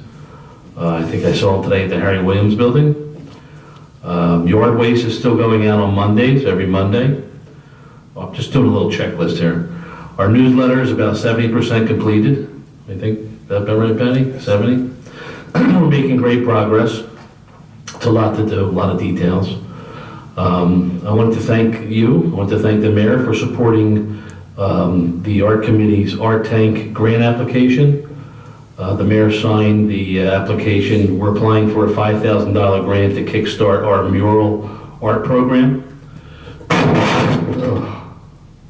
I think I saw them today at the Harry Williams Building. Yard waste is still going out on Mondays, every Monday. I'm just doing a little checklist here. Our newsletter is about 70% completed. I think, that about right, Penny? 70? We're making great progress. It's a lot to do, a lot of details. I wanted to thank you, I want to thank the mayor for supporting the art committee's art tank grant application. The mayor signed the application. We're applying for a $5,000 grant to kickstart our mural art program.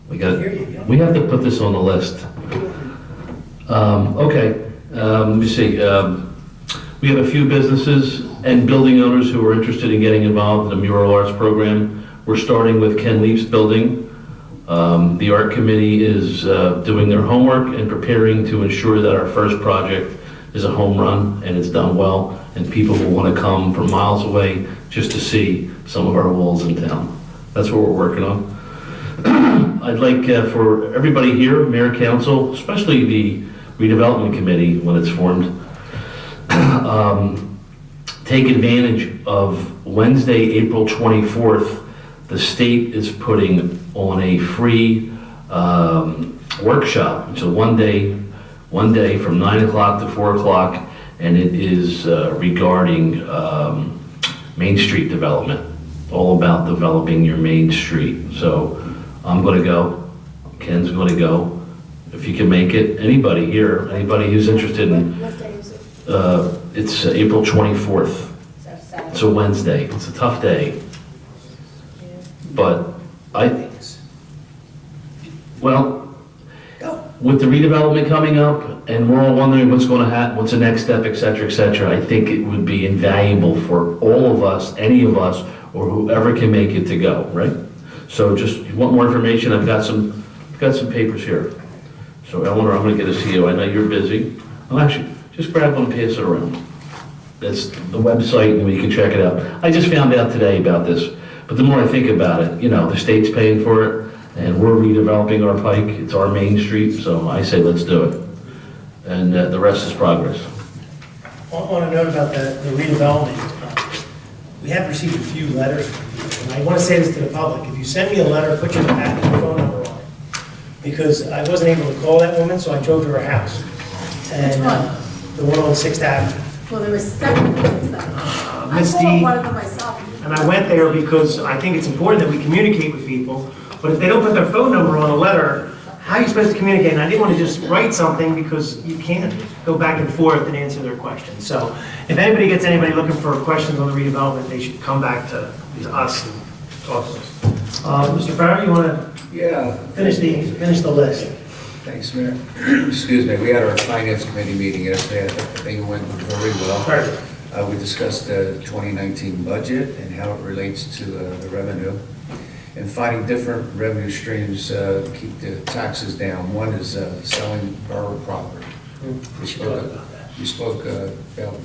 We have to put this on the list. Okay, let me see. We have a few businesses and building owners who are interested in getting involved in the mural arts program. We're starting with Ken Leaf's building. The art committee is doing their homework and preparing to ensure that our first project is a home run and it's done well, and people will want to come from miles away just to see some of our walls in town. That's what we're working on. I'd like for everybody here, mayor, council, especially the redevelopment committee when it's formed, take advantage of Wednesday, April 24th. The state is putting on a free workshop. It's a one day from 9 o'clock to 4 o'clock, and it is regarding Main Street development, all about developing your Main Street. So I'm going to go. Ken's going to go. If you can make it, anybody here, anybody who's interested in, it's April 24th. It's a Wednesday. It's a tough day. But with the redevelopment coming up, and we're all wondering what's going to happen, what's the next step, et cetera, I think it would be invaluable for all of us, any of us, or whoever can make it to go, right? So just, you want more information? I've got some papers here. So Eleanor, I'm going to get this to you. I know you're busy. Well, actually, just grab one and pass it around. That's the website, and you can check it out. I just found out today about this, but the more I think about it, the state's paying for it, and we're redeveloping our pike. It's our Main Street, so I say let's do it. And the rest is progress. On a note about the redevelopment, we have received a few letters from people, and I want to say this to the public. If you send me a letter, put your phone number on it, because I wasn't able to call that woman, so I drove to her house. And the one on 6th Avenue. Well, there were 7 things that. I called one of them myself. And I went there because I think it's important that we communicate with people, but if they don't put their phone number on a letter, how are you supposed to communicate? And I didn't want to just write something because you can't go back and forth and answer their questions. So if anybody gets anybody looking for questions on the redevelopment, they should come back to us and talk to us. Mr. Farrar, you want to finish the list? Thanks, Mayor. Excuse me, we had our Finance Committee meeting yesterday. I think it went very well. Perfect. We discussed the 2019 budget and how it relates to the revenue, and finding different revenue streams to keep the taxes down. One is selling borough property. We spoke about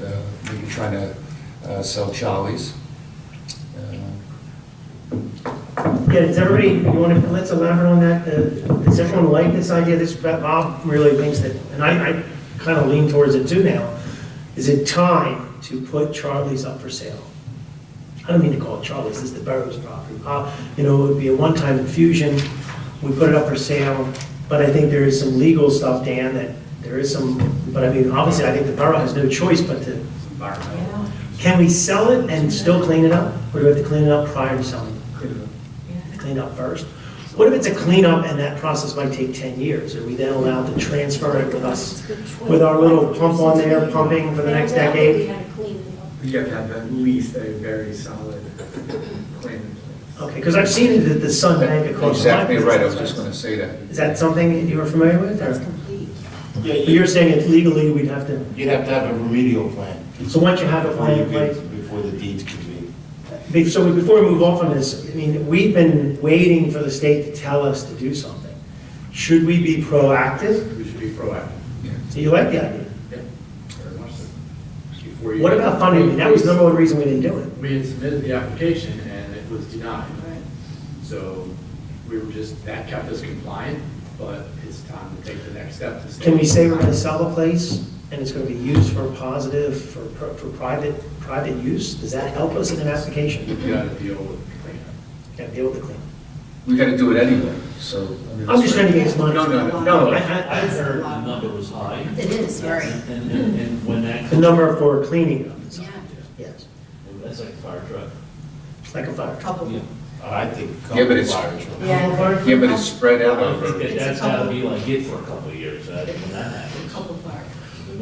maybe trying to sell Charlie's. Does everybody, let's elaborate on that. Does everyone like this idea? Bob really thinks that, and I kind of lean towards it too now. Is it time to put Charlie's up for sale? I don't mean to call it Charlie's, this is the borough's property. It would be a one-time infusion. We put it up for sale, but I think there is some legal stuff, Dan, that there is some, but I mean, obviously, I think the borough has no choice but to. Can we sell it and still clean it up? Or do we have to clean it up prior to selling it? Clean up first? What if it's a cleanup and that process might take 10 years? Are we then allowed to transfer it with us, with our little pump on there, pumping for the next decade? You have to have at least a very solid plan in place. Okay, because I've seen it at the Sun Bank across the line. Exactly right, I was just going to say that. Is that something that you were familiar with? That's complete. Yeah, you're saying it legally, we'd have to, You'd have to have a remedial plan. so once you have a plan in place? Before the deeds can be. So before we move off on this, I mean, we've been waiting for the state to tell us to do something. Should we be proactive? We should be proactive. So you like the idea? Yeah, very much so. What about funding? I mean, that was the number one reason we didn't do it. We had submitted the application and it was denied. So we were that kept us compliant, but it's time to take the next step to say. Can we say we're gonna sell the place and it's going to be used for positive, for private use, does that help us in an application? You gotta deal with cleanup. Got to deal with the clean. We got to do it anyway, so. I mean, I'm just trying to get his money. No, no, no. No, I- I heard the number was high, It is, very. and when that. The number for cleaning up, Yeah. yes, That's like a fire truck. it's like a fire truck. Couple. Yeah. I think. Yeah, but it's- fire truck. Yeah. Yeah, but it's spread out I think over. that that's gotta be like it for a couple of years, when that happens. Couple fire.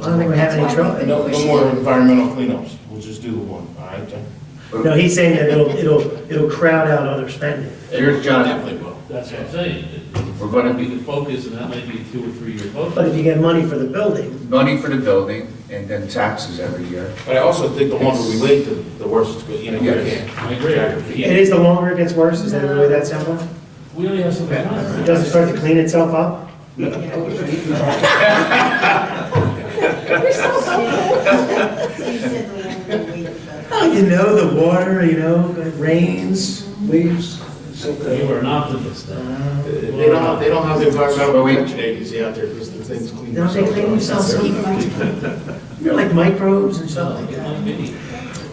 I don't think we have any trouble. No more environmental cleanups, we'll just do one, all right, John? No, he's saying that it'll crowd out other spending. Here's John. Definitely will. That's what I'm saying. We're gonna We be, can focus, and that might be a 2 or 3 year focus. But if you get money for the building, money for the building and then taxes every year. But I also think the longer we wait, the worse it's going, you know, you Yes. can't. I agree. it is the longer it gets worse, is that really that simple? We only have some time, It right? doesn't start to clean itself up? Oh, you know, the water, it rains, leaves. You were an optimist then. They don't have the environmental But we- protection agency out there because the things clean Don't they clean themselves up? You're like microbes and stuff like that.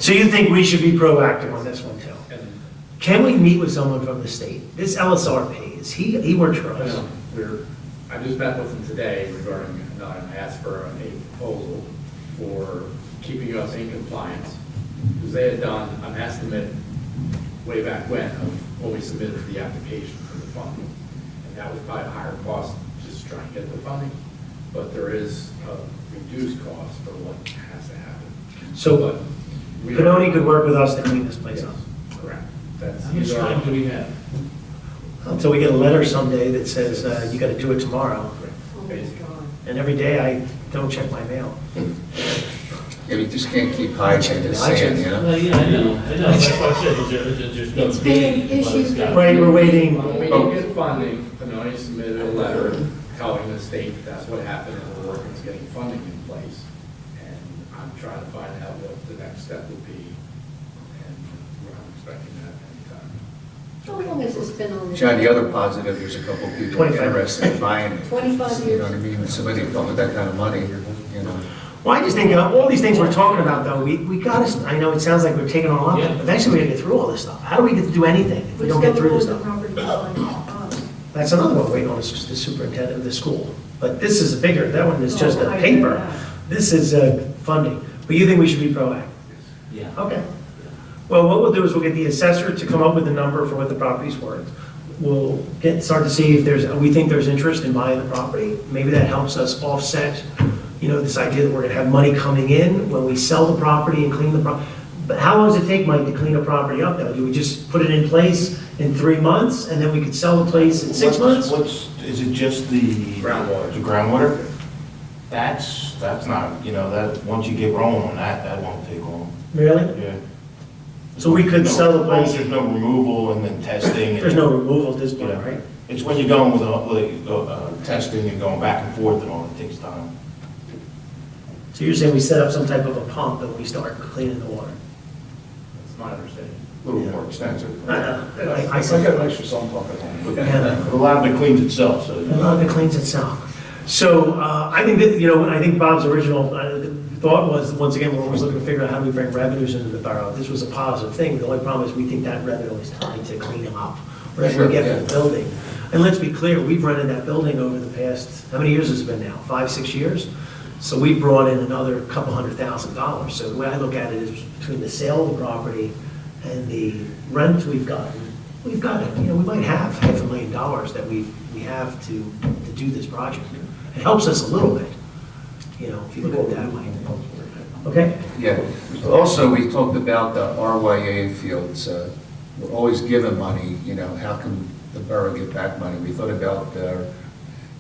So you think we should be proactive on this one too? Can we meet with someone from the state? This LSR pays, he works for I us. know, I just met with them today regarding, I asked for a proposal for keeping us in compliance. Because they had done an estimate way back when we submitted the application for the funding. And that was probably a higher cost, just trying to get the funding. But there is a reduced cost for what has to happen. So But we- Pinoni could work with us to clean this place up. Correct. That's. How much time do we have? Until we get a letter someday that says, you gotta do it tomorrow. Basically. And every day I don't check my mail. Yeah, we just can't keep hijacking the sand, you know? Well, yeah, I know, that's why I said, there's no It's been an date, but it's issue. got. Right, we're waiting. When we didn't get funding, Pinoni submitted a letter telling the state that that's what happened and we're working to getting funding in place. And I'm trying to find out what the next step would be. And I'm expecting that anytime. How long has this been on? John, the other positive, there's a couple of people 25. interested in buying it. 25 You know what I mean? When somebody come with that kind of money, you know? Well, I just think, all these things we're talking about though, we gotta, I know it sounds like we're taking all up, Yeah. but eventually we gotta get through all this stuff. How do we get to do anything if we don't get through this stuff? That's another one waiting on the superintendent of the school. But this is bigger, that one is just a paper. This is funding. But you think we should be proactive? Yeah. Okay. Well, what we'll do is we'll get the assessor to come up with a number for what the property's worth. We'll start to see if we think there's interest in buying the property. Maybe that helps us offset, this idea that we're gonna have money coming in when we sell the property and clean the property. But how long does it take, Mike, to clean a property up though? Do we just put it in place in 3 months and then we could sell the place in 6 months? Is it just the? Groundwater. The groundwater? That's not, that, once you get rolling on that, that won't take long. Really? Yeah. So we could sell the place, There's no removal and then testing. there's no removal at this point, Yeah. right? It's when you're going with testing and going back and forth and all, it takes time. So you're saying we set up some type of a pump and we start cleaning the water? That's my understanding. A little more extensive. I know. I I said, got an extra sump pump at home. yeah. A lot of it cleans itself, so. A lot of it cleans itself. So I think that, I think Bob's original thought was, once again, we're always looking to figure out how do we bring revenues into the borough. This was a positive thing. The only problem is we think that revenue is tied to cleaning up, whatever we get from the building. And let's be clear, we've rented that building over the past, how many years has it been now? 5, 6 years? So we brought in another couple $100,000. So the way I look at it is between the sale of the property and the rent we've gotten, we might have $500,000 that we have to do this project. It helps us a little bit, if you look at it that way. Okay? Yeah. Also, we talked about the RYA fields. We're always given money, how can the borough get back money? We thought about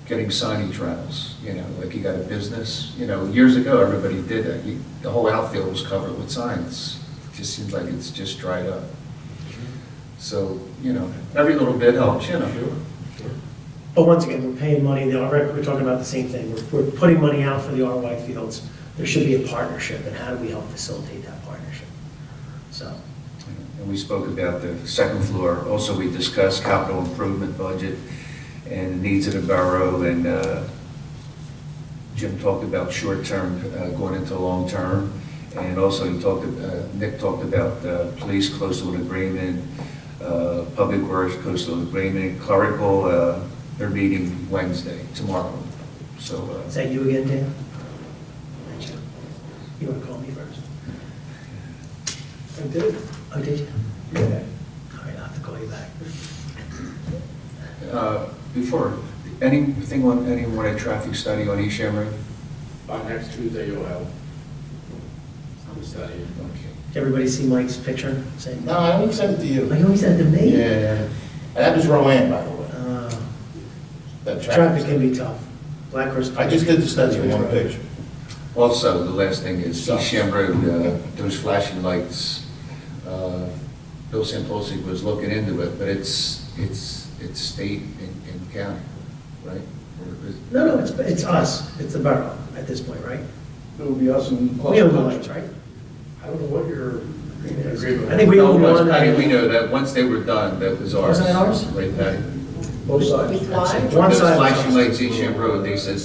getting signage rentals, like you got a business. Years ago, everybody did that. The whole outfield was covered with signs. It just seems like it's just dried up. So, every little bit helps, But once again, we're paying money, we're talking about the same thing. We're putting money out for the RY fields. There should be a partnership, and how do we help facilitate that partnership? So, And we spoke about the second floor. Also, we discussed capital improvement budget and the needs of the borough, and Jim talked about short-term going into long-term, and also Nick talked about police close to an agreement, public works close to an agreement, clerical, they're meeting Wednesday, tomorrow. So, Is that you again, Dan? Thank you. You want to call me first? I did. Oh, did you? Yeah. All right, I'll have to call you back. before, anything on, anyone a traffic study on East Sham? By next Tuesday, you'll have the study. Did everybody see Mike's picture? Saying, No, I only sent it to you. oh, you only sent it to me? Yeah, that was Rowan, by the way. That Traffic can be tough. Black Horse. I just did the study in one picture. Also, the last thing is East Sham Road, those flashing lights, Bill Santosi was looking into it, but it's state and county, right? Or is- No, it's us. It's the borough at this point, right? It'll be us and. We own the lights, right? I don't know what your agreement. I think we own one. I think we know that, once they were done, that was ours. Wasn't it ours? Right, Patty? Both sides. With why? One Those side. flashing lights, East Sham Road, they said,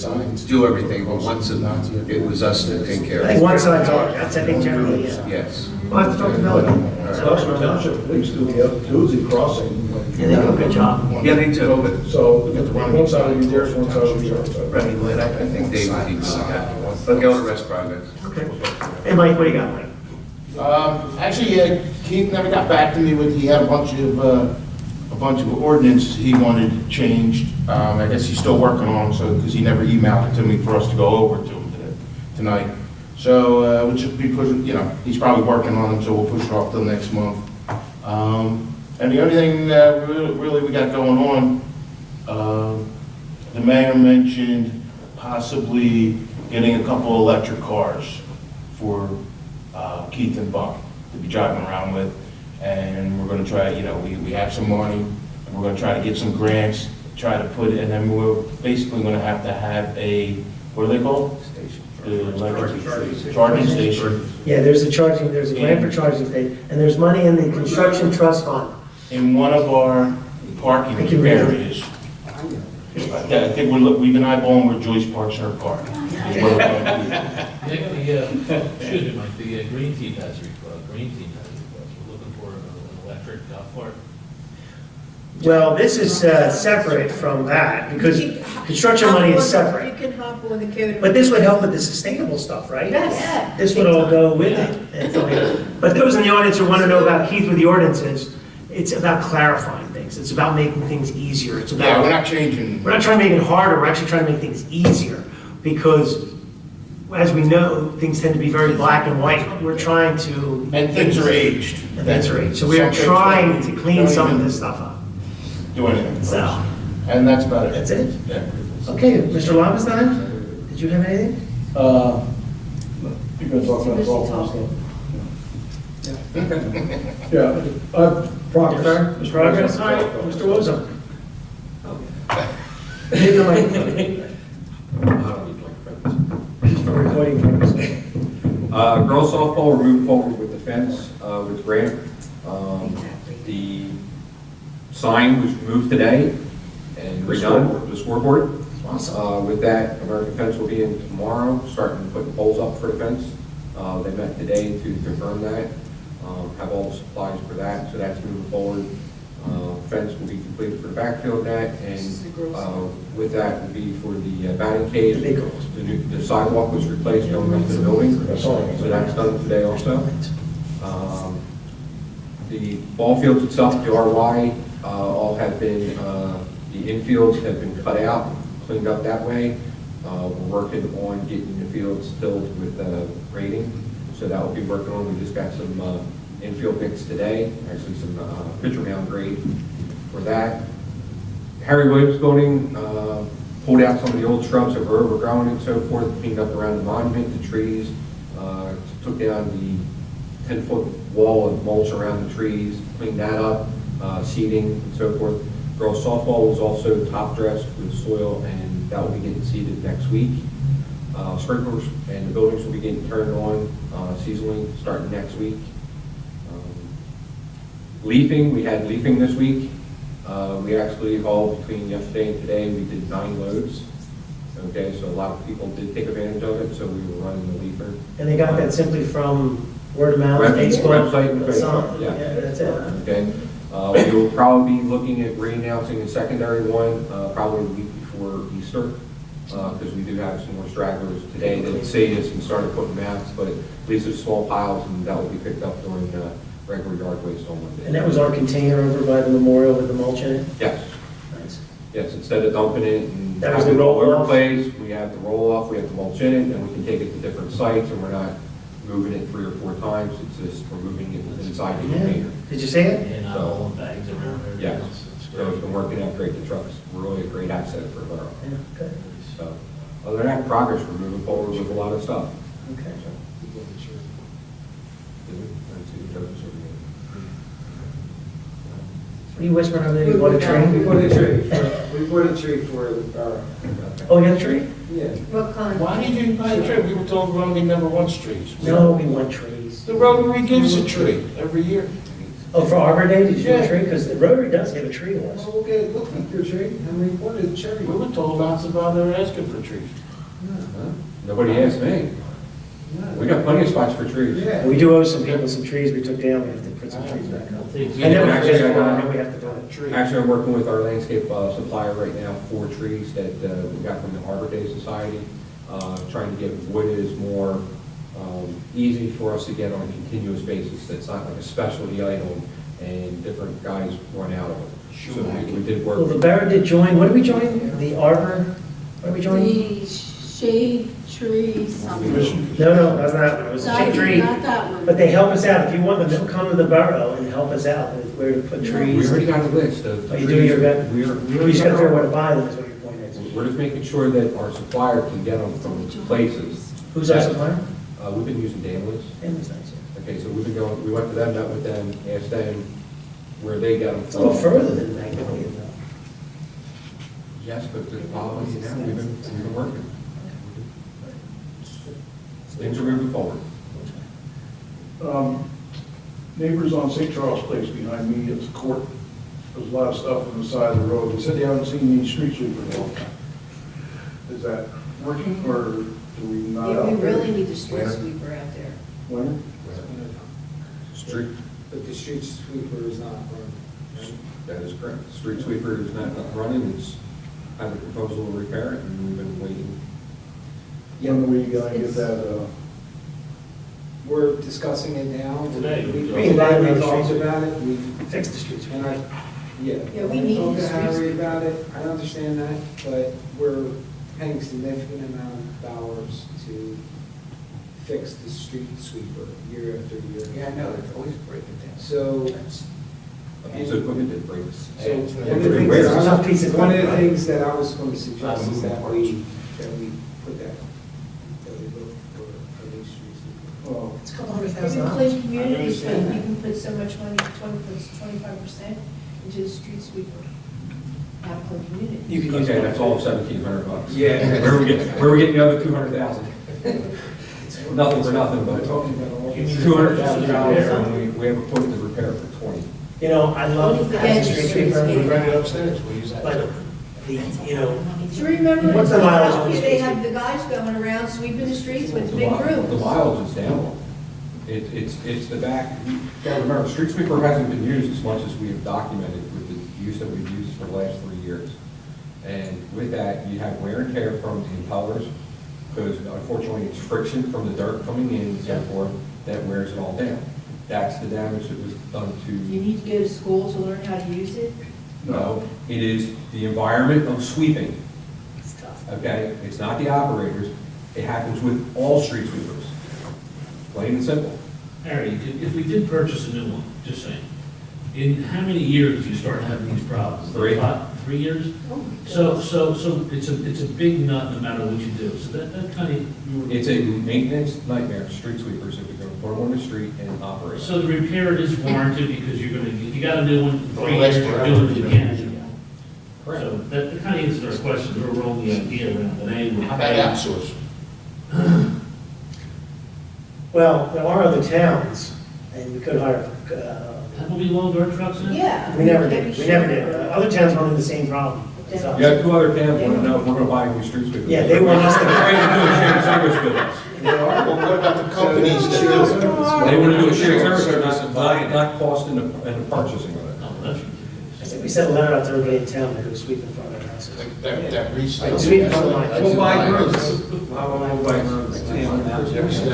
do everything, but once it was us to take care I of think it. one side's ours. That's, I think, generally, yeah. Yes. We'll have to talk to Bill again. Oxford Township Police do the other Tuesday crossing. Yeah, they do a good job. Yeah, they do. So, one side will be theirs, one side will be ours. Right, I think Dave would be happy. But they'll arrest progress. Okay. Hey, Mike, what do you got, Mike? Actually, Keith never got back to me with, he had a bunch of ordinance he wanted changed. I guess he's still working on them, so, because he never emailed it to me for us to go over to him tonight. So, we'll just be pushing, he's probably working on them, so we'll push it off till next month. And the only thing that really we got going on, the mayor mentioned possibly getting a couple electric cars for Keith and Buck to be driving around with. And we're gonna try, we have some money, and we're gonna try to get some grants, try to put it, and then we're basically gonna have to have a, what are they called? Station. The electric charging station. Yeah, there's a grant for charging station, and there's money in the construction trust fund. In one of our parking Thank you, Randy. areas. I think we've been eyeballing where Joyce parks her car. Is where we're gonna Excuse me, Mike, the green team has a request, we're looking for an electric golf cart. Well, this is separate from that, because construction money is separate. You can hop on the code. But this would help with the sustainable stuff, right? Yes. This would all go with it. But those in the audience who want to know about Keith with the ordinances, it's about clarifying things. It's about making things easier. It's do. Yeah, we're about, not changing. we're not trying to make it harder, we're actually trying to make things easier. Because, as we know, things tend to be very black and white. We're trying to. And things are aged. And things are aged. So we are trying to clean some of this stuff up. Do anything. So, And that's about it. that's it? Yeah. Okay, Mr. Lobenstein, did you have anything? You guys talk about golf and stuff. Yeah, progress. Progress, all right, Mr. Wozum. Give the microphone. Just for recording purposes. Girls softball, we're moving forward with the fence, with grant. The sign was moved today and redone, the scoreboard. With that, American Fence will be in tomorrow, starting putting poles up for the fence. They met today to confirm that, have all the supplies for that, so that's moving forward. Fence will be completed for the backfield net, and with that will be for the batting cage. The sidewalk was replaced going up to the building, so that's done today also. The ball fields itself, the RY, all have been, the infields have been cut out, cleaned up that way. We're working on getting the fields filled with grading, so that will be working on. We just got some infield mix today, actually some pitcher mound grade for that. Harry Williams building, pulled out some of the old shrubs that were overgrown and so forth, cleaned up around the monument, the trees, took down the 10-foot wall of mulch around the trees, cleaned that up, seeding and so forth. Girls softball was also top dressed with soil, and that will be getting seeded next week. Sprinklers and the buildings will be getting turned on seasonally starting next week. Leafing, we had leafing this week. We actually hauled between yesterday and today, we did 9 loads. Okay, so a lot of people did take advantage of it, so we were running the leafer. And they got that simply from word of mouth, Web- Facebook? website and song? Facebook, yeah. Yeah, that's it. Okay, we will probably be looking at re-announcing a secondary one, probably a week before Easter, because we do have some more stragglers today that see us and started putting maps, but these are small piles, and that will be picked up during regular yard waste on Monday. And that was our container over by the memorial with the mulch in it? Yes, Nice. yes, instead of dumping it and That was having the it all over the roll-off? place, we have the roll-off, we have the mulch in it, and we can take it to different sites, and we're not moving it 3 or 4 times, it's just, we're moving it inside the Yeah. container. Did you see it? And not all the bags around there. Yes. It's So it's great. been working out great, the truck's really a great asset for the borough. Yeah, good. So, other than that, progress, we're moving forward with a lot of stuff. Okay. What are you whispering over there? You want a We tree? bought a tree. We bought a tree for the borough. Oh, you got a tree? Yeah. What kind? Why did you buy a tree? We were told Rotary never wants trees. No, we want trees. The Rotary gives a tree every year. Oh, for Arbor Day, did you do a Yeah. tree? Because the Rotary does give a tree to us. Well, okay, it looked like your tree, and we wanted a cherry. We were told lots about they're asking for trees. Nobody asked me. We got plenty of spots for trees. Yeah. And we do owe some people some trees we took down, we have to put some trees back up. Think- I know, Actually, I know we have to do it. Actually, I'm working with our landscape supplier right now for trees that we got from the Arbor Day Society, trying to get wood is more easy for us to get on a continuous basis. That's not like a specialty item and different guys run out of it. So we did work. Well, the Borough did join, what did we join? The Arbor? What did we join? The shade tree something. No, that's not, it was a shade tree. Not that one. But they help us out. If you want them, they'll come to the Borough and help us out with where to put We trees. already got a list of Oh, you trees. do, you're good? We We just gotta figure out where to buy them, is what your point is. We're just making sure that our supplier can get them from places. Who's our supplier? We've been using Danley's. Family's nice, yeah. Okay, so we've been going, we went to them, met with them, asked them where they got them It's a from. little further than Magnolia, though. Yes, but the quality, you know, we've been working. Things are moving forward. Neighbors on St. Charles Place behind me, it's a court, there's a lot of stuff on the side of the road. They said they haven't seen any street sweepers all the time. Is that working, or do we not? Yeah, we out there? really need a street sweeper out there. When? Street, But the street sweeper is not running. right? that is correct. Street sweeper is not running, it's, had a proposal to repair it, and we've been waiting. When are we gonna get that, We're discussing it now. Today. We We talked about it, we, Fix the streets. and I, yeah. Yeah, we need Talked the to streets. Harry about it, I understand that, but we're paying significant amount of dollars to fix the street sweeper year after year. Yeah, I know, it's always breaking down. So, A piece of equipment that breaks. so one of the Where's things, the tough piece of one of the equipment? things that I was going to suggest is that we put that, that we look for these street sweeper. well, It's a couple hundred Maybe thousand dollars. Clinton Communities, I understand you that. can put so much money, 25% into the street sweeper. Out of Clinton Community. You can use Okay, one. that's all $1,700. Yeah. Where are we getting the other 200,000? Nothing for nothing, but $200,000, and we have a quote to repair for 20. You know, I love having a street sweeper, We run it upstairs, we use that. but the, you know, Do you remember in What's the mileage on Philadelphia, the they street have the guys going around sweeping the streets with The big mi- The brooms? mileage is down. It's the back, you gotta remember, street sweeper hasn't been used as much as we have documented with the use that we've used for the last 3 years. And with that, you have wear and tear from the impellers, because unfortunately it's friction from the dirt coming in and so forth that wears it all down. That's the damage that was done Do you to, need to go to school to learn how to use it? no, it is the environment of sweeping. it's tough. Okay, it's not the operators, it happens with all street sweepers, plain and simple. Harry, if we did purchase a new one, just saying, in how many years do you start having these problems? 3. 3 years? So it's a big nut no matter what you do, so that kind of. It's a maintenance nightmare, street sweepers, if you're gonna put them on the street and operate. So the repair is warranted because you're gonna, if you got a new one, in 3 Well, years, that's you're forever. doing it again. Correct. So that kind of answers our question, we're rolling the idea around, but anyway. How about outsource? Well, there are other towns, and we could hire, Haven't we loaned our trucks in? Yeah. we never did, we never did. Other towns run into the same problem. is up. You have two other towns want to know if we're going to buy a new street sweeper. Yeah, they want us to- They're ready to do a shared service with us. Well, what about the companies that do it? They want to do a shared service, not cost in the purchasing of it. Oh, that's I think we sent a letter out to everybody in town to do a sweep in front of their houses. That restates. Sweep in front of mine. We'll buy roads.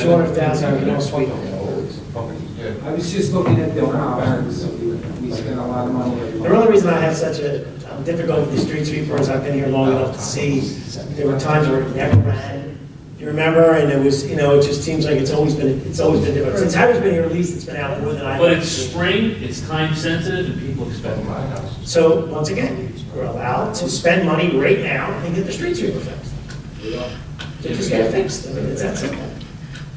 200,000, we don't sweep them. I was just looking at different options. We spend a lot of money. The only reason I have such a difficulty with the street sweeper is I've been here long enough to see, there were times where it never ran. You remember, and it was, it just seems like it's always been different. Since Harry's been here, at least it's been out more than I have. But it's spring, it's time sensitive, and people expect it. So, once again, we're allowed to spend money right now and get the street sweeper fixed. To just get it fixed, I mean, it's that simple.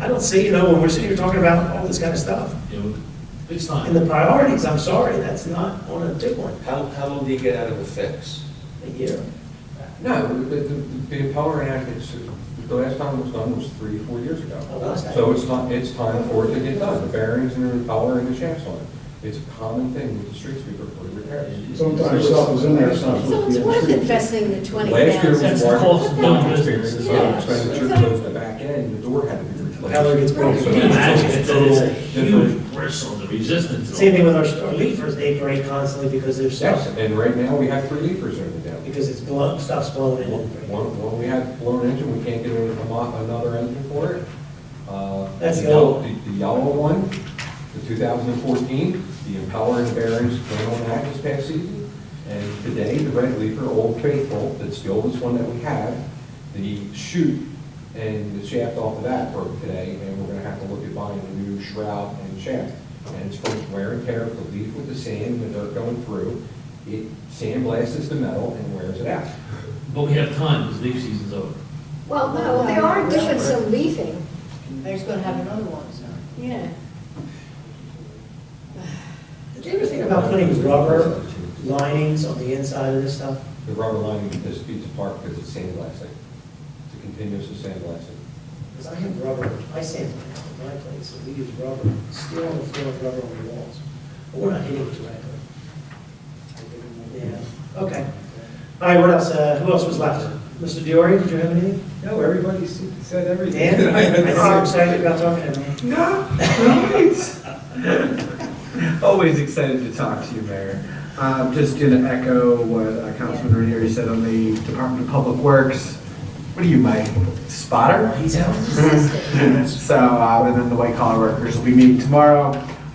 I don't see, when we're sitting here talking about all this kind of stuff. It's And time. the priorities, I'm sorry, that's not on a big one. How long do you get out of a fix? A year. No, the impeller act, the last time it was done was 3 or 4 years ago. Oh, last time. So it's time for it to get done, the bearings and the impeller and the shafts on it. It's a common thing with the street sweeper for repairs. Sometimes stuff is in there, it's not So supposed it's to be. worth investing the 20,000. Last year was That's the more cost of doing experience, business. so expenditure closed the back end, the door had to be replaced. Impeller gets broken. So You can imagine, it's it's a a little huge different. bristle, the resistance. Same thing with our leafers, they break constantly because they're stuck, Yes, and right now we have 3 leafers in the down. because it's stuff's blown in. and breaking. One we had blown engine, we can't get another engine for it. That's the yellow- old- The yellow one, the 2014, the impeller and bearings came on that this past season. And today, the red leafer, Old Faithful, that's the oldest one that we have, the chute and the shaft off of that broke today, and we're gonna have to look at buying a new shroud and shaft. And it's from wear and tear of the leaf with the sand and the dirt going through. It sandblasts the metal and wears it out. But we have time, because leaf season's over. Well, no, they are doing some leafing. They're just gonna have another one, so. Yeah. Did you ever think about putting rubber linings on the inside of this stuff? The rubber lining just speeds apart because it's sandblasting. It's a continuous sandblasting. Because I have rubber, I sand in my place, so we use rubber, steel on the floor, rubber on the walls. But we're not hitting it directly. Yeah, okay. All right, what else, who else was left? Mr. Diori, did you have anything? No, everybody said everything. Dan, I think you're excited about talking to me. No, always excited to talk to you, Mayor. Just going to echo what Councilman Ranieri said on the Department of Public Works. What are you, my spotter? He's out. So, and then the white collar workers will be meeting tomorrow.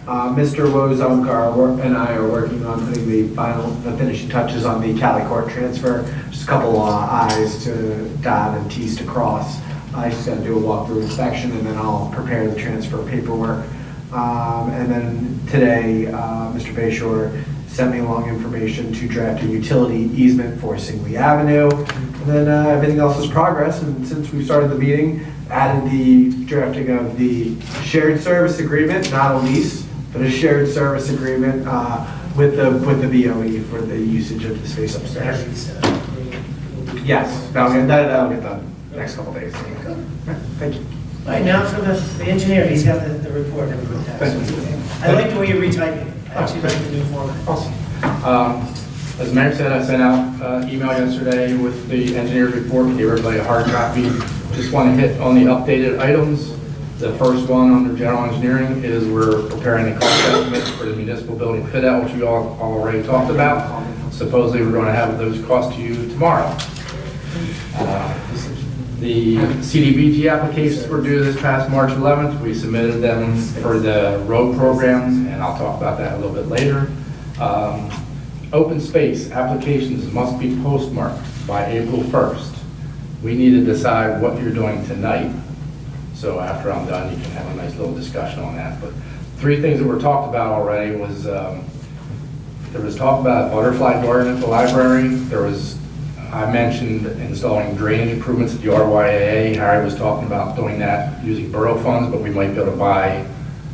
Mr. Wozunk and I are working on putting the finishing touches on the Cali Court transfer. Just a couple I's to dot and T's to cross. I just got to do a walkthrough inspection, and then I'll prepare the transfer paperwork. And then today, Mr. Bayshore sent me along information to draft a utility easement for Singley Avenue. And then everything else is progress. And since we started the meeting, added the drafting of the shared service agreement, not a lease, but a shared service agreement with the BOE for the usage of the space upstairs. Yes, that'll get done next couple days. Thank you. All right, now for the engineer, he's got the report and everything. Thank you. I like the way you're retyping. I actually like the new format. Awesome. As the mayor said, I sent out email yesterday with the engineer's report, gave everybody a hard copy. Just want to hit on the updated items. The first one under general engineering is we're preparing the cost estimate for the municipal building fit out, which we all already talked about. Supposedly, we're going to have those costs to you tomorrow. The CDBG applications were due this past March 11th. We submitted them for the road programs, and I'll talk about that a little bit later. Open space applications must be postmarked by April 1st. We need to decide what you're doing tonight. So after I'm done, you can have a nice little discussion on that. But 3 things that were talked about already was, there was talk about butterfly garden at the library. I mentioned installing drainage improvements at the RYAA. Harry was talking about doing that using borough funds, but we might be able to buy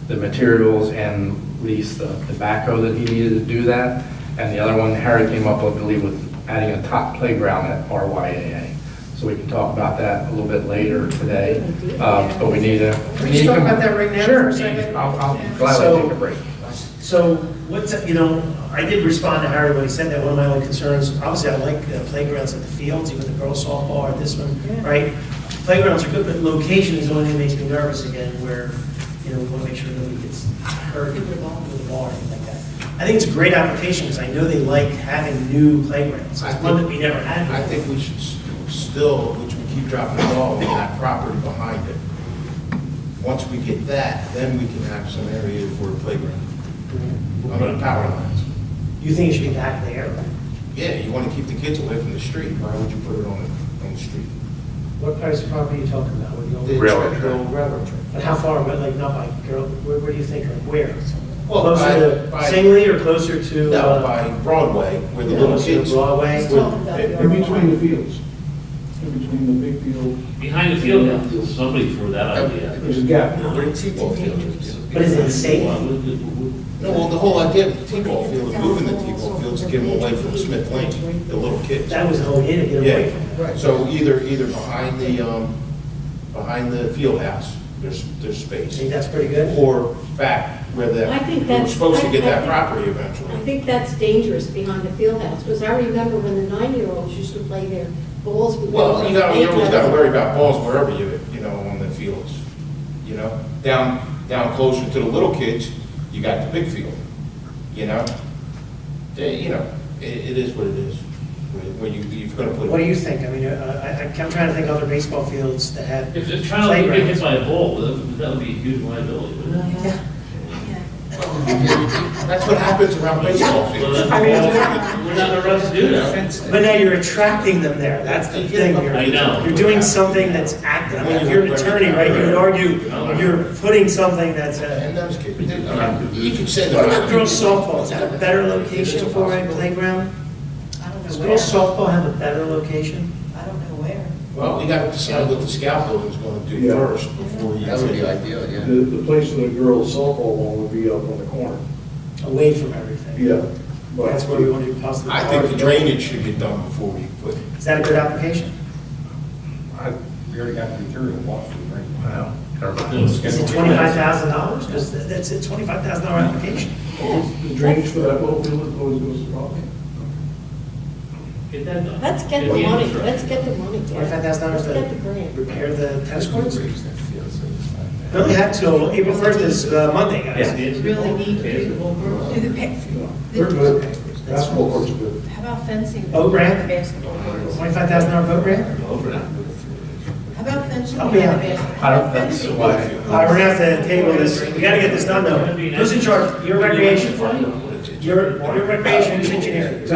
the materials and lease the backhoe that he needed to do that. And the other one, Harry came up with, I believe, with adding a top playground at RYAA. So we can talk about that a little bit later today. But we need to. Can we just talk about that right now Sure. for a second? I'll gladly take a break. So what's, I did respond to Harry when he said that. One of my only concerns, obviously I like playgrounds at the fields, even the girls softball or this one, right? Playgrounds are good, but location is the only thing that makes me nervous again, where, you know, we want to make sure nobody gets hurt with the ball or anything like that. I think it's a great application because I know they like having new playgrounds. It's one that we never had before. I think we should still, which we keep dropping the ball, on that property behind it. Once we get that, then we can have some area for a playground. Under the power lines. You think it should be back there? Yeah, you want to keep the kids away from the street, why would you put it on the street? What price of property are you talking about? What do you The Railroad track, track. the old railroad track. And how far, but like not by girl, where do you think, like where? Well, Closer by- to Singley or closer to? No, by Broadway, where the little Closer to kids. Broadway? In between the fields, in between the big field, Behind the field house, somebody threw that idea. there's a gap. Where the T-ball field is. But is it safe? No, well, the whole idea of the T-ball field, is moving the T-ball fields to get them away from Smith Lane, the little kids. That was the whole idea, to get away from it. Yeah, so either behind the field house, there's I space. think that's pretty good. Or back where I think we were that's- supposed to get I that think- property I eventually. think that's dangerous behind the field house, because I remember when the 9-year-olds used to play their balls with. Well, those you always gotta eight- worry about balls wherever you know, on the fields, you know? Down closer to the little kids, you got the big field, you know? You know, it is what it is, where you've gotta put. What do you think? I mean, I'm trying to think of other baseball fields that have If a child would get hit playgrounds. by a ball, that would be a huge liability, wouldn't it? That's what happens around baseball Well, fields. that's- I mean, We're not allowed to do that. But now you're attracting them there, that's the thing. I know. You're doing something that's active. I mean, if you're an attorney, right, you would argue you're putting something that's a. And those kids, you could say What that. about girls softball? Is that a better location for a playground? I don't Does know girls where. softball have a better location? I don't know where. Well, you gotta decide what the scout building's gonna do Yeah. first before you. That would be ideal, yeah. The place for the girls softball one would be up on the corner. Away from everything. Yeah. But That's where we want to possibly. I think the drainage should get done before we put. Is that a good application? We already got the material bought for the green. Well, Is it $25,000? Because that's a $25,000 application. the drainage for that ball field always goes to property. Get that done. Let's get the Get money, infrastructure. let's get the money. yeah. $25,000 Let's get the grant. to repair the tennis courts? We only have till April 1st is Monday, guys. Really need to do the pay. They're good. Basketball courts are good. How about fencing? Boat ramp? The basketball courts. $25,000 boat ramp? How about fencing? Oh, yeah. The basketball? I don't, that's Fencing. why. All right, we're gonna have to table this. We gotta get this done though. Who's in charge? Your recreation? Your recreation, who's engineering?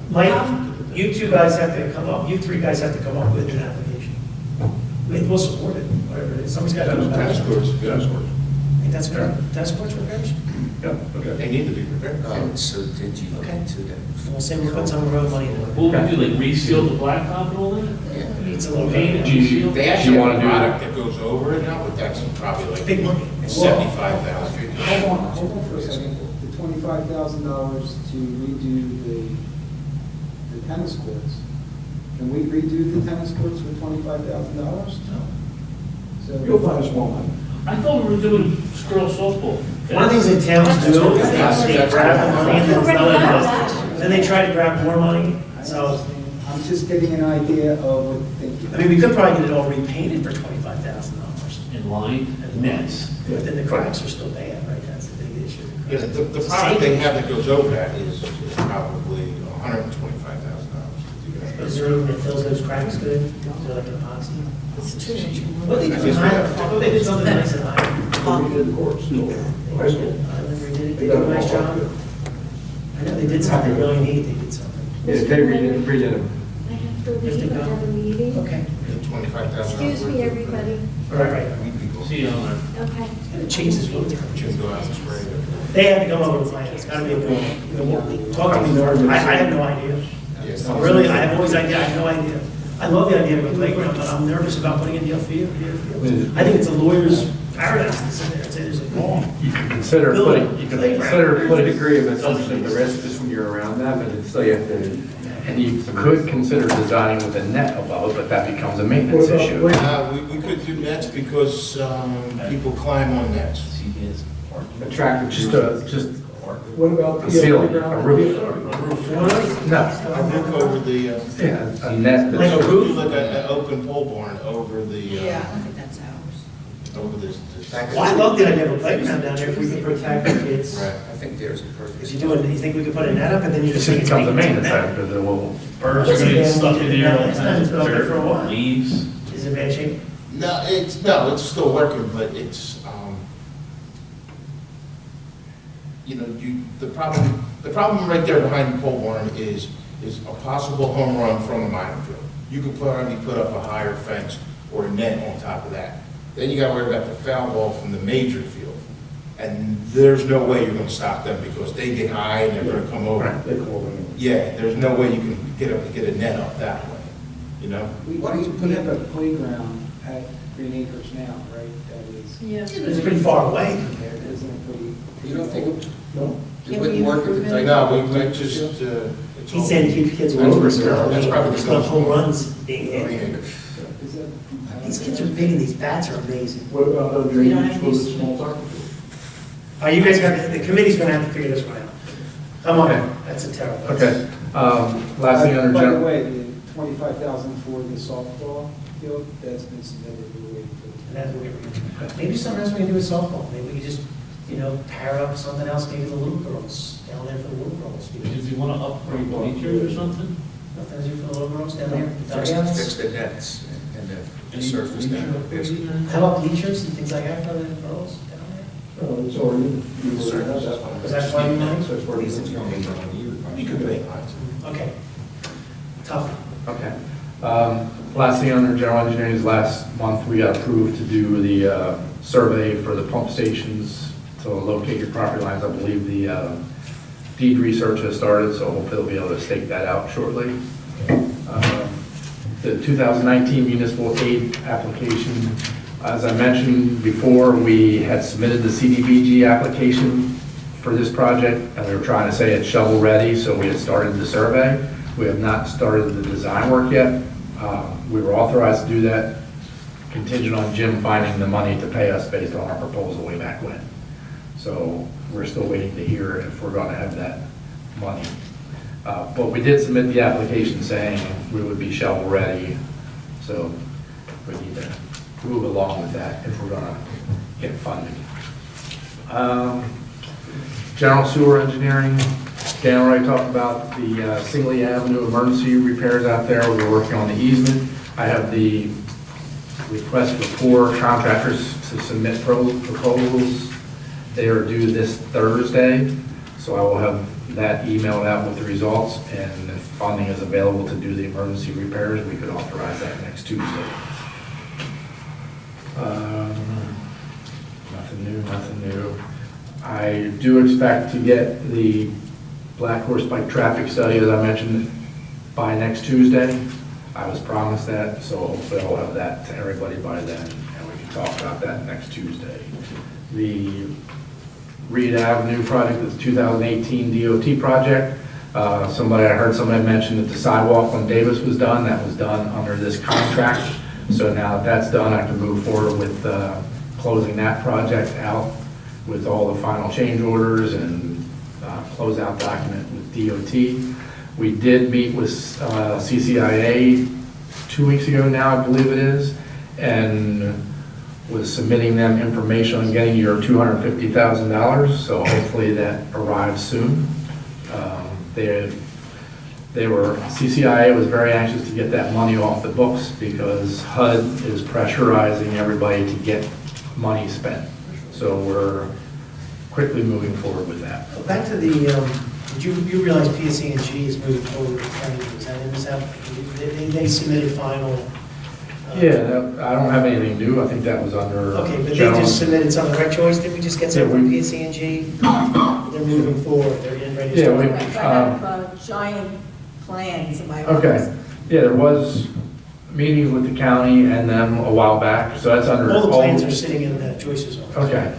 Mike, you two guys have to come up, you three guys have to come up with an application. We'll support it, whatever it is. Somebody's got to. Tennis courts, tennis courts. I think that's good. Tennis courts repairs? They need to be repaired. So did you Okay. to that? We'll say we'll put some road money in it. What would we do, like reseal the blacktop and all that? Yeah. Needs a little Paint, paint. reseal? They actually You have wanna a do product that goes over it now, but that's probably like Big money. 75,000. Hold on for a second. The $25,000 to redo the tennis courts. Can we redo the tennis courts for $25,000? No. You'll find a small money. I thought we were doing girls softball. One of the things that towns do is they grab the money and then it's not invested. Then they try to grab more money, so, I'm just getting an idea of what thinking. I mean, we could probably get it all repainted for $25,000. In line, nets. But then the cracks are still bad, right? That's the big issue. Yeah, the product they have that goes over that is probably $125,000 to do that. Is there anything that fills those cracks good? Is there like epoxy? It's too much money. What they did behind, what they did something nice at Hyde. We did the courts, still. High school. I remember they did a nice job. I know they did something really neat, they did something. Yeah, they redid them. I have to leave, I have a meeting. Okay. $25,000. Excuse me, everybody. Right. See you on there. Okay. Gotta change this one. Just go out and spray it. They have to come up with a plan, it's gotta be a good, talk to me more, I have no idea. Really, I have always idea, I have no idea. I love the idea of a playground, but I'm nervous about putting in the field. I think it's a lawyer's paradise to sit there and say there's a wrong. You can consider Building, putting, you can playground. consider putting a degree of assumption of the risk just when you're around that, but it's still you have to, and you could consider designing with a net above it, but that becomes a maintenance What about issue. weight? We could do nets because people climb on nets. Attractive, just part. What about A the ceiling, playground? a roof. No, A roof over the, yeah, a net. Like a roof? like an open pole barn over the, Yeah, I think that's ours. over this. Well, I love that I have a playground down there if we can protect the kids. Right. I think there's a perfect. Because you think we could put a net up and then you just. It becomes a maintenance item because it will. Birds are gonna get stuck in here, all kinds of It's been for a while. dirt, leaves. Is it in bad shape? No, it's still working, but it's, the problem right there behind the pole barn is a possible home run from the minor field. You could probably put up a higher fence or a net on top of that. Then you gotta worry about the foul ball from the major field. And there's no way you're gonna stop them because they get high and they're gonna come over. They call them. Yeah, there's no way you can get a net up that way, you know? Why don't you put up a playground at Green Acres now, right? That is, Yeah. It's pretty far away compared to. isn't it pretty? You don't think No? it wouldn't work if it's like? No, we just, it's He all- said to keep kids away That's from pretty us. good. That's probably There's the no home runs being Green hit. Acres. Is that? These kids are big and these bats are amazing. What about the We don't drainage have for the these- small soccer field? You guys got, the committee's gonna have to figure this one out. Come Okay. on, that's a terrible. Okay, last thing under By the general. way, the 25,000 for the softball field, that's been submitted, we're waiting for And that's what we're, maybe something else we can do with softball. Maybe we could just, pair up something else, maybe the little girls, down there for the little girls. If you wanna upgrade bleachers or something? Nothing to do for the little girls down there? Fix Dugouts? the nets and the surface down there. How about bleachers and things like that for the girls down there? No, it's already, you already have that. Is that plenty of money? That's where it's You could make lines. Okay. Tough. Okay. Last thing under general engineering is last month, we got approved to do the survey for the pump stations to locate your property lines. I believe the deed research has started, so hopefully they'll be able to stake that out shortly. The 2019 municipal aid application, as I mentioned before, we had submitted the CDBG application for this project, and we were trying to say it's shovel-ready, so we had started the survey. We have not started the design work yet. We were authorized to do that contingent on Jim finding the money to pay us based on our proposal way back when. So we're still waiting to hear if we're going to have that money. But we did submit the application saying we would be shovel-ready, so we need to move along with that if we're going to get funding. General sewer engineering, Dan already talked about the Singley Avenue emergency repairs out there. We're working on the easement. I have the request for 4 contractors to submit proposals. They are due this Thursday, so I will have that emailed out with the results, and if funding is available to do the emergency repairs, we could authorize that next Tuesday. Nothing new. I do expect to get the Black Horse Pike traffic study, as I mentioned, by next Tuesday. I was promised that, so hopefully I'll have that to everybody by then, and we can talk about that next Tuesday. The Reed Avenue project is a 2018 DOT project. I heard somebody mention that the sidewalk when Davis was done, that was done under this contract. So now that that's done, I can move forward with closing that project out with all the final change orders and closeout document with DOT. We did meet with CCIA 2 weeks ago now, I believe it is, and was submitting them information on getting your $250,000, so hopefully that arrives soon. CCIA was very anxious to get that money off the books because HUD is pressurizing everybody to get money spent. So we're quickly moving forward with that. Back to the, did you realize PSE&G is moving forward with planning, was that in this application? They submitted final. Yeah, I don't have anything new. I think that was under. Okay, but they general- just submitted something, right, Joyce? Did we just get something Yeah, from we- PSE&G? They're moving forward, they're getting ready to Yeah, start. we- I have giant plans in my office. Okay, yeah, there was meetings with the county and them a while back, so that's under. All the plans are sitting in Joyce's office. Okay.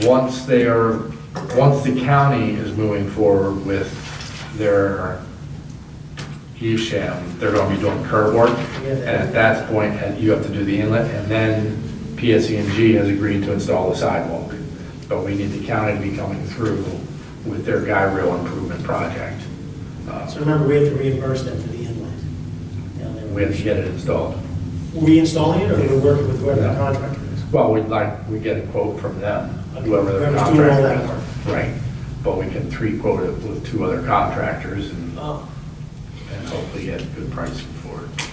Once the county is moving forward with their USHAM, they're going to be doing curb work. And at that point, you have to do the inlet, and then PSE&G has agreed to install the sidewalk. but we need the county to be coming through with their guy rail improvement project. So remember, we have to reimburse them for the inlet down there. We have to get it installed. Were we installing it, or we were working with whoever the contractor is? Well, we get a quote from them, whoever their Whoever's doing all that contractor is. work. Right, but we can three-quote it with two other contractors and Oh, hopefully get good pricing for it.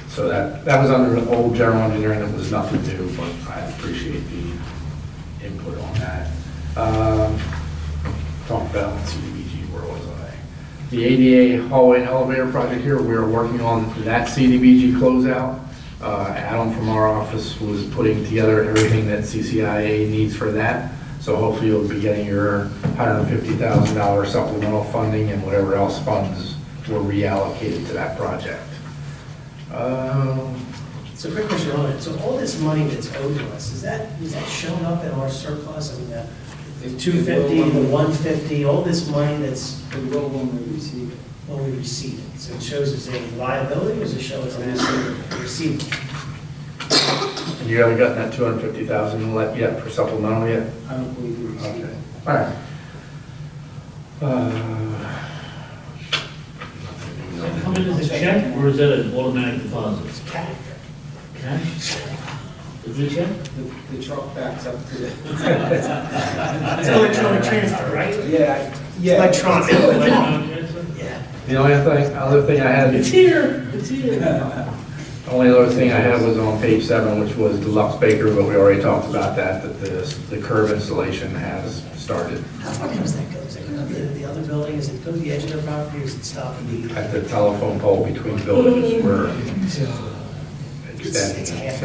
So that was under the old general engineering, that was nothing new, but I appreciate the input on that. Talk about CDBG, where was I? The ADA hallway and elevator project here, we're working on that CDBG closeout. Adam from our office was putting together everything that CCIA needs for that. So hopefully you'll be getting your $150,000 supplemental funding and whatever else funds were reallocated to that project. so quick question on it. So all this money that's owed to us, is that shown up in our surplus? I mean, the 250, the 150, all this money that's We will when we receive it. when we receive it. So it shows as a liability, or does it show as an asset received? And you haven't gotten that $250,000 yet for supplemental yet? I don't believe we received Okay, it. all right. Come in as a check, or is that an automatic deposit? It's cash. Cash? Is it check? The truck backs up to the. It's electronic transfer, right? Yeah, It's electronic. Yeah. The only other thing I had. It's here, it's here. The only other thing I had was on page 7, which was Deluxe Baker, but we already talked about that the curb installation has started How far does that go? Is it go to the other building? Is it go to the edge of their property, or is it stop at the? at the telephone pole between buildings. We're It's extending. half.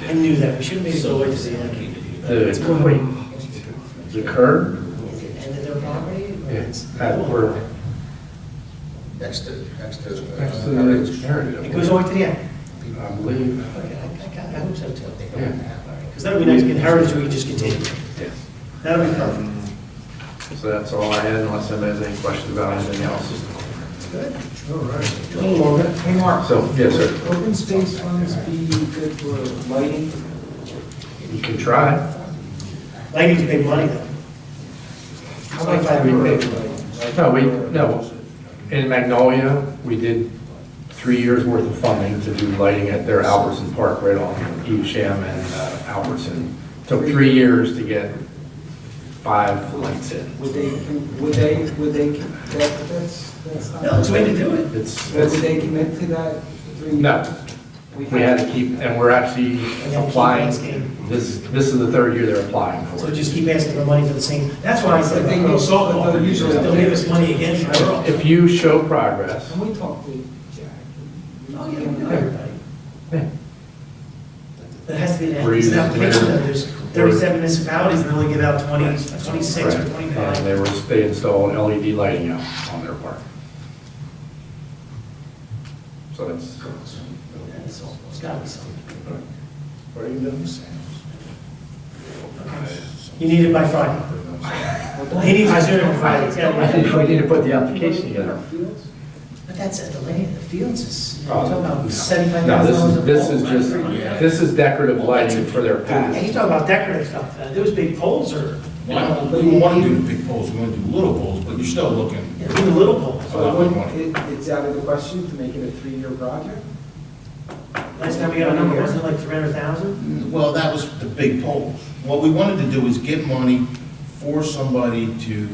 I knew that. We should have made it go way to the end. The curb? Is it end of their property? Or it's- We're Next to. next to the area. It goes all the way to the end? I believe. Okay, I hope so too. Yeah. Because that would be nice, in heritage, we could just continue. Yes. That would be perfect. So that's all I had, unless anybody has any questions about anything else. Good. Hey, Mark. So, yes, sir. Open space funds be good for lighting? You can try. Lighting's big money though. How much have we paid for lighting? No. In Magnolia, we did 3 years worth of funding to do lighting at their Albertson Park right on Evesham and Albertson. Took 3 years to get 5 lights in. Would they, that's not. No, it's a way to do it. Would they commit to that 3 years? No. We had to keep, and we're actually applying, this is the 3rd year they're applying So for it. just keep asking for money for the same, that's why I said, they go softball, But usually- they'll give us money again for the world. If you show progress, Can we talk to Jack? Oh, yeah, we know everybody. yeah. That has to be, We're it's an using- application, though. There's 37 municipalities, and they only give out 26 or Correct. 25. And they installed LED lighting out on their park. So that's. It's gotta be something. What are you doing? You need it by Friday. He needs to do it by Friday. It's gotta be- We need to put the application together. But that's at the lane, the fields is, you're Oh, talking about no. $75,000. No, a this pole. is just, this is decorative lighting for their And path. you talk about decorative stuff, those big poles are, We don't want to do the big poles, we want to do little poles, but you're still looking. even little poles. a lot of money. It's out of the question to make it a 3-year project? Last time we got a number, wasn't it like 300,000? Well, that was the big poles. What we wanted to do is get money for somebody to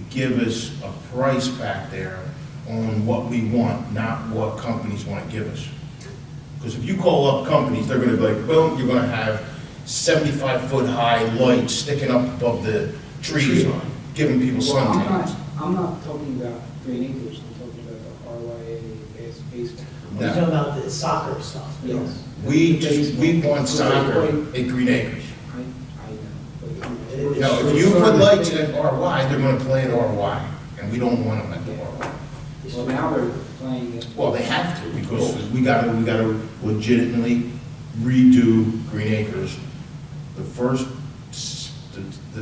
give us a price back there on what we want, not what companies want to give us. Because if you call up companies, they're gonna be like, boom, you're gonna have 75-foot high lights sticking up above the trees, giving people Well, suntans. I'm not talking about Green Acres, I'm talking about the RYA baseball. You're talking about the soccer stuff. Yes. We want soccer at Green Acres. I know. It- No, if you put lights in RY, they're gonna play at RY, and we don't want them at the RY. Well, now they're playing it. Well, they have to, because we gotta legitimately redo Green Acres. The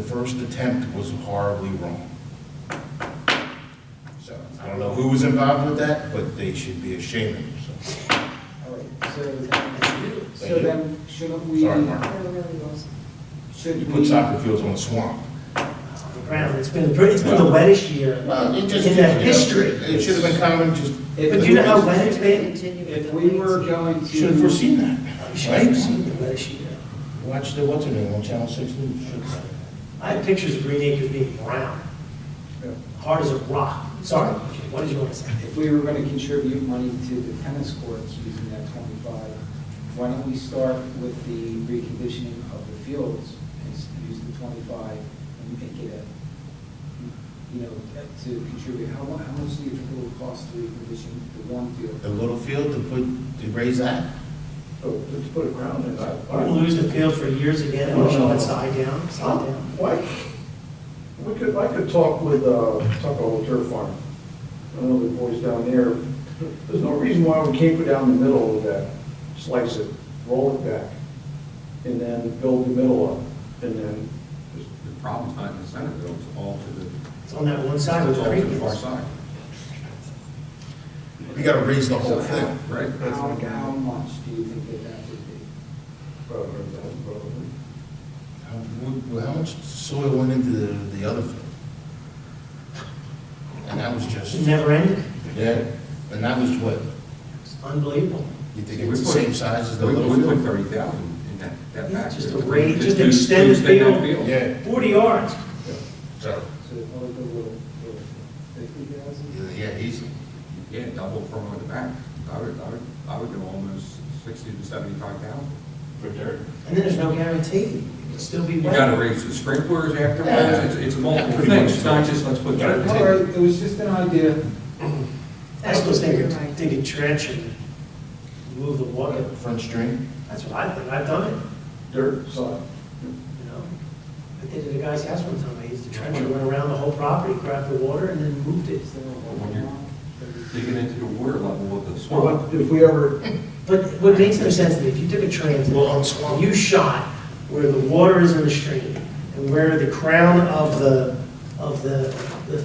first attempt was horribly wrong. So, I don't know who was involved with that, but they should be ashamed of themselves. All right, So then, shouldn't we, Sorry, Mark. should You we? put soccer fields on the swamp. Ground, it's been the wettest year Well, it just, in the history. It should have been common, just. But you know how wet it's been? If we were going to. Should have foreseen that, You should have right? seen the wettest year. Watch the, what's her name, on Channel 6 News? I have pictures of Green Acres being brown, hard as a rock. Sorry, what did you want to say? If we were going to contribute money to the tennis courts using that 25, why don't we start with the reconditioning of the fields and use the 25 and make it a, you know, to contribute? How much do you think it will cost to recondition the one field? The little field to raise that? Oh, let's put a ground in that. We'll lose the field for years again, and we'll show it side down. Why, I could talk with, Old Turf Farm. I know the boys down there. There's no reason why we can't go down the middle of that, slice it, roll it back, and then build the middle up, and then The problem's not in the center, though, it's all to the, It's on that one side with it's the all to creek the far is. side. We gotta raise the whole thing. Right. How much do you think that would be? probably. How much soil went into the other field? And that was It just, never ended. yeah, and that was what, It's unbelievable. you think it's the same size as the little We put field? 30,000 in that Yeah, back. just there. a raise, just to extend the that field Yeah, 40 yards. so, So probably go a little 50,000? yeah, easy. Yeah, double from the back. I would go almost 60 to 75,000. For dirt. And then there's no guarantee. It'll still be You wet. gotta raise the sprinklers afterwards, Yeah. it's multiple things, it's not just let's put dirt All right, it was just an idea. I suppose they could dig a trench and move the water. Front stream. That's what I think. I've done it, Dirt side. you know. I did it at a guy's house one time. I used the trencher, went around the whole property, grabbed the water, and then moved it. When you're digging into the water level of the So swamp. what, if we ever, But what makes no sense to me, if you took a trench and you shot where the water is in the stream and where the crown of the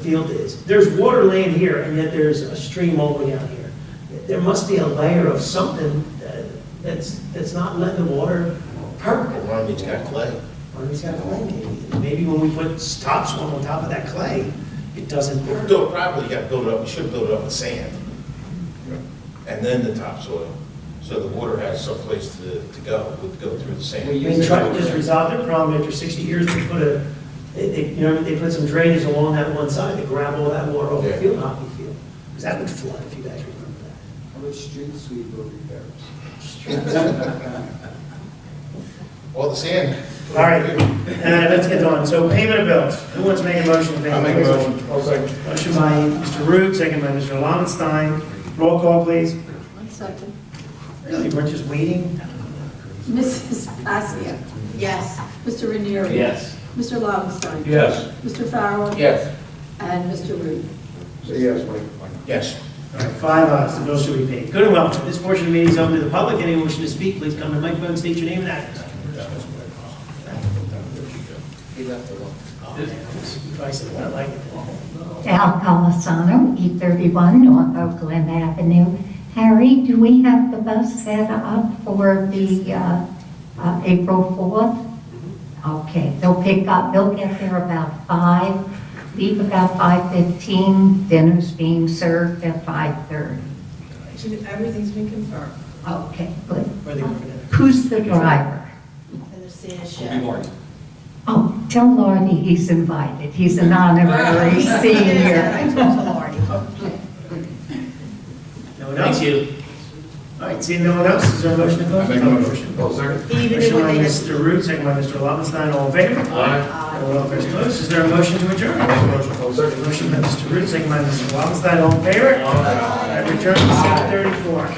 field is, there's water laying here, and yet there's a stream all the way down here. There must be a layer of something that's not letting the water percolate. Runnymede got clay. Runnymede got clay, maybe. Maybe when we put topsoil on top of that clay, it doesn't We'll percolate. do it properly, you gotta build it up, we should build it up with sand. And then the topsoil, so the water has some place to go, would go through the I sand. mean, Trenton just resolved their problem after 60 years. They put some drainage along that one side to grab all that water off the Yeah. field, hockey field. Because that would flood, if you guys remember that. How about street sweeper repairs? All the sand. All right, let's get on. So payment of bills. Who wants to make a motion? to pay I'll make a motion. I'll say, Motion by Mr. Root, second by Mr. Lowenstein. Roll call, please. 1 second. Really, we're just waiting? Mrs. Pasia. Yes. Mr. Ranieri. Yes. Mr. Lowenstein. yes. Mr. Farrell. Yes. And Mr. Root. Say yes, Mike. Yes. All right, 5 ayes, the bill should be paid. Good and welcome. This portion of the meeting is open to the public. Anyone wishing to speak, please come to the microphone, state your name and address. Oh, man, you guys said, "Well, I like it." Al Colasano, E31 North Oakland Avenue. Harry, do we have the bus set up for the April 4th? Okay, they'll get there about 5, leave about 5:15, dinner's being served at 5:30. Everything's been confirmed. Okay, good. Where they go for dinner. Who's the driver? And the sand Will shed. be Marty. Oh, tell Lordy he's invited. He's an honorary senior. I talked to Marty. No one else? All right, seeing no one else, is there a motion to close? I make a motion. I'll second. Even Motion when by they had. Mr. Root, second by Mr. Lowenstein, all in favor? Aye. All welfare is closed. Is there a motion to adjourn? I make a motion. I'll second. Motion by Mr. Root, second by Mr. Lowenstein, all in favor? Aye. Adjourned at 7:34.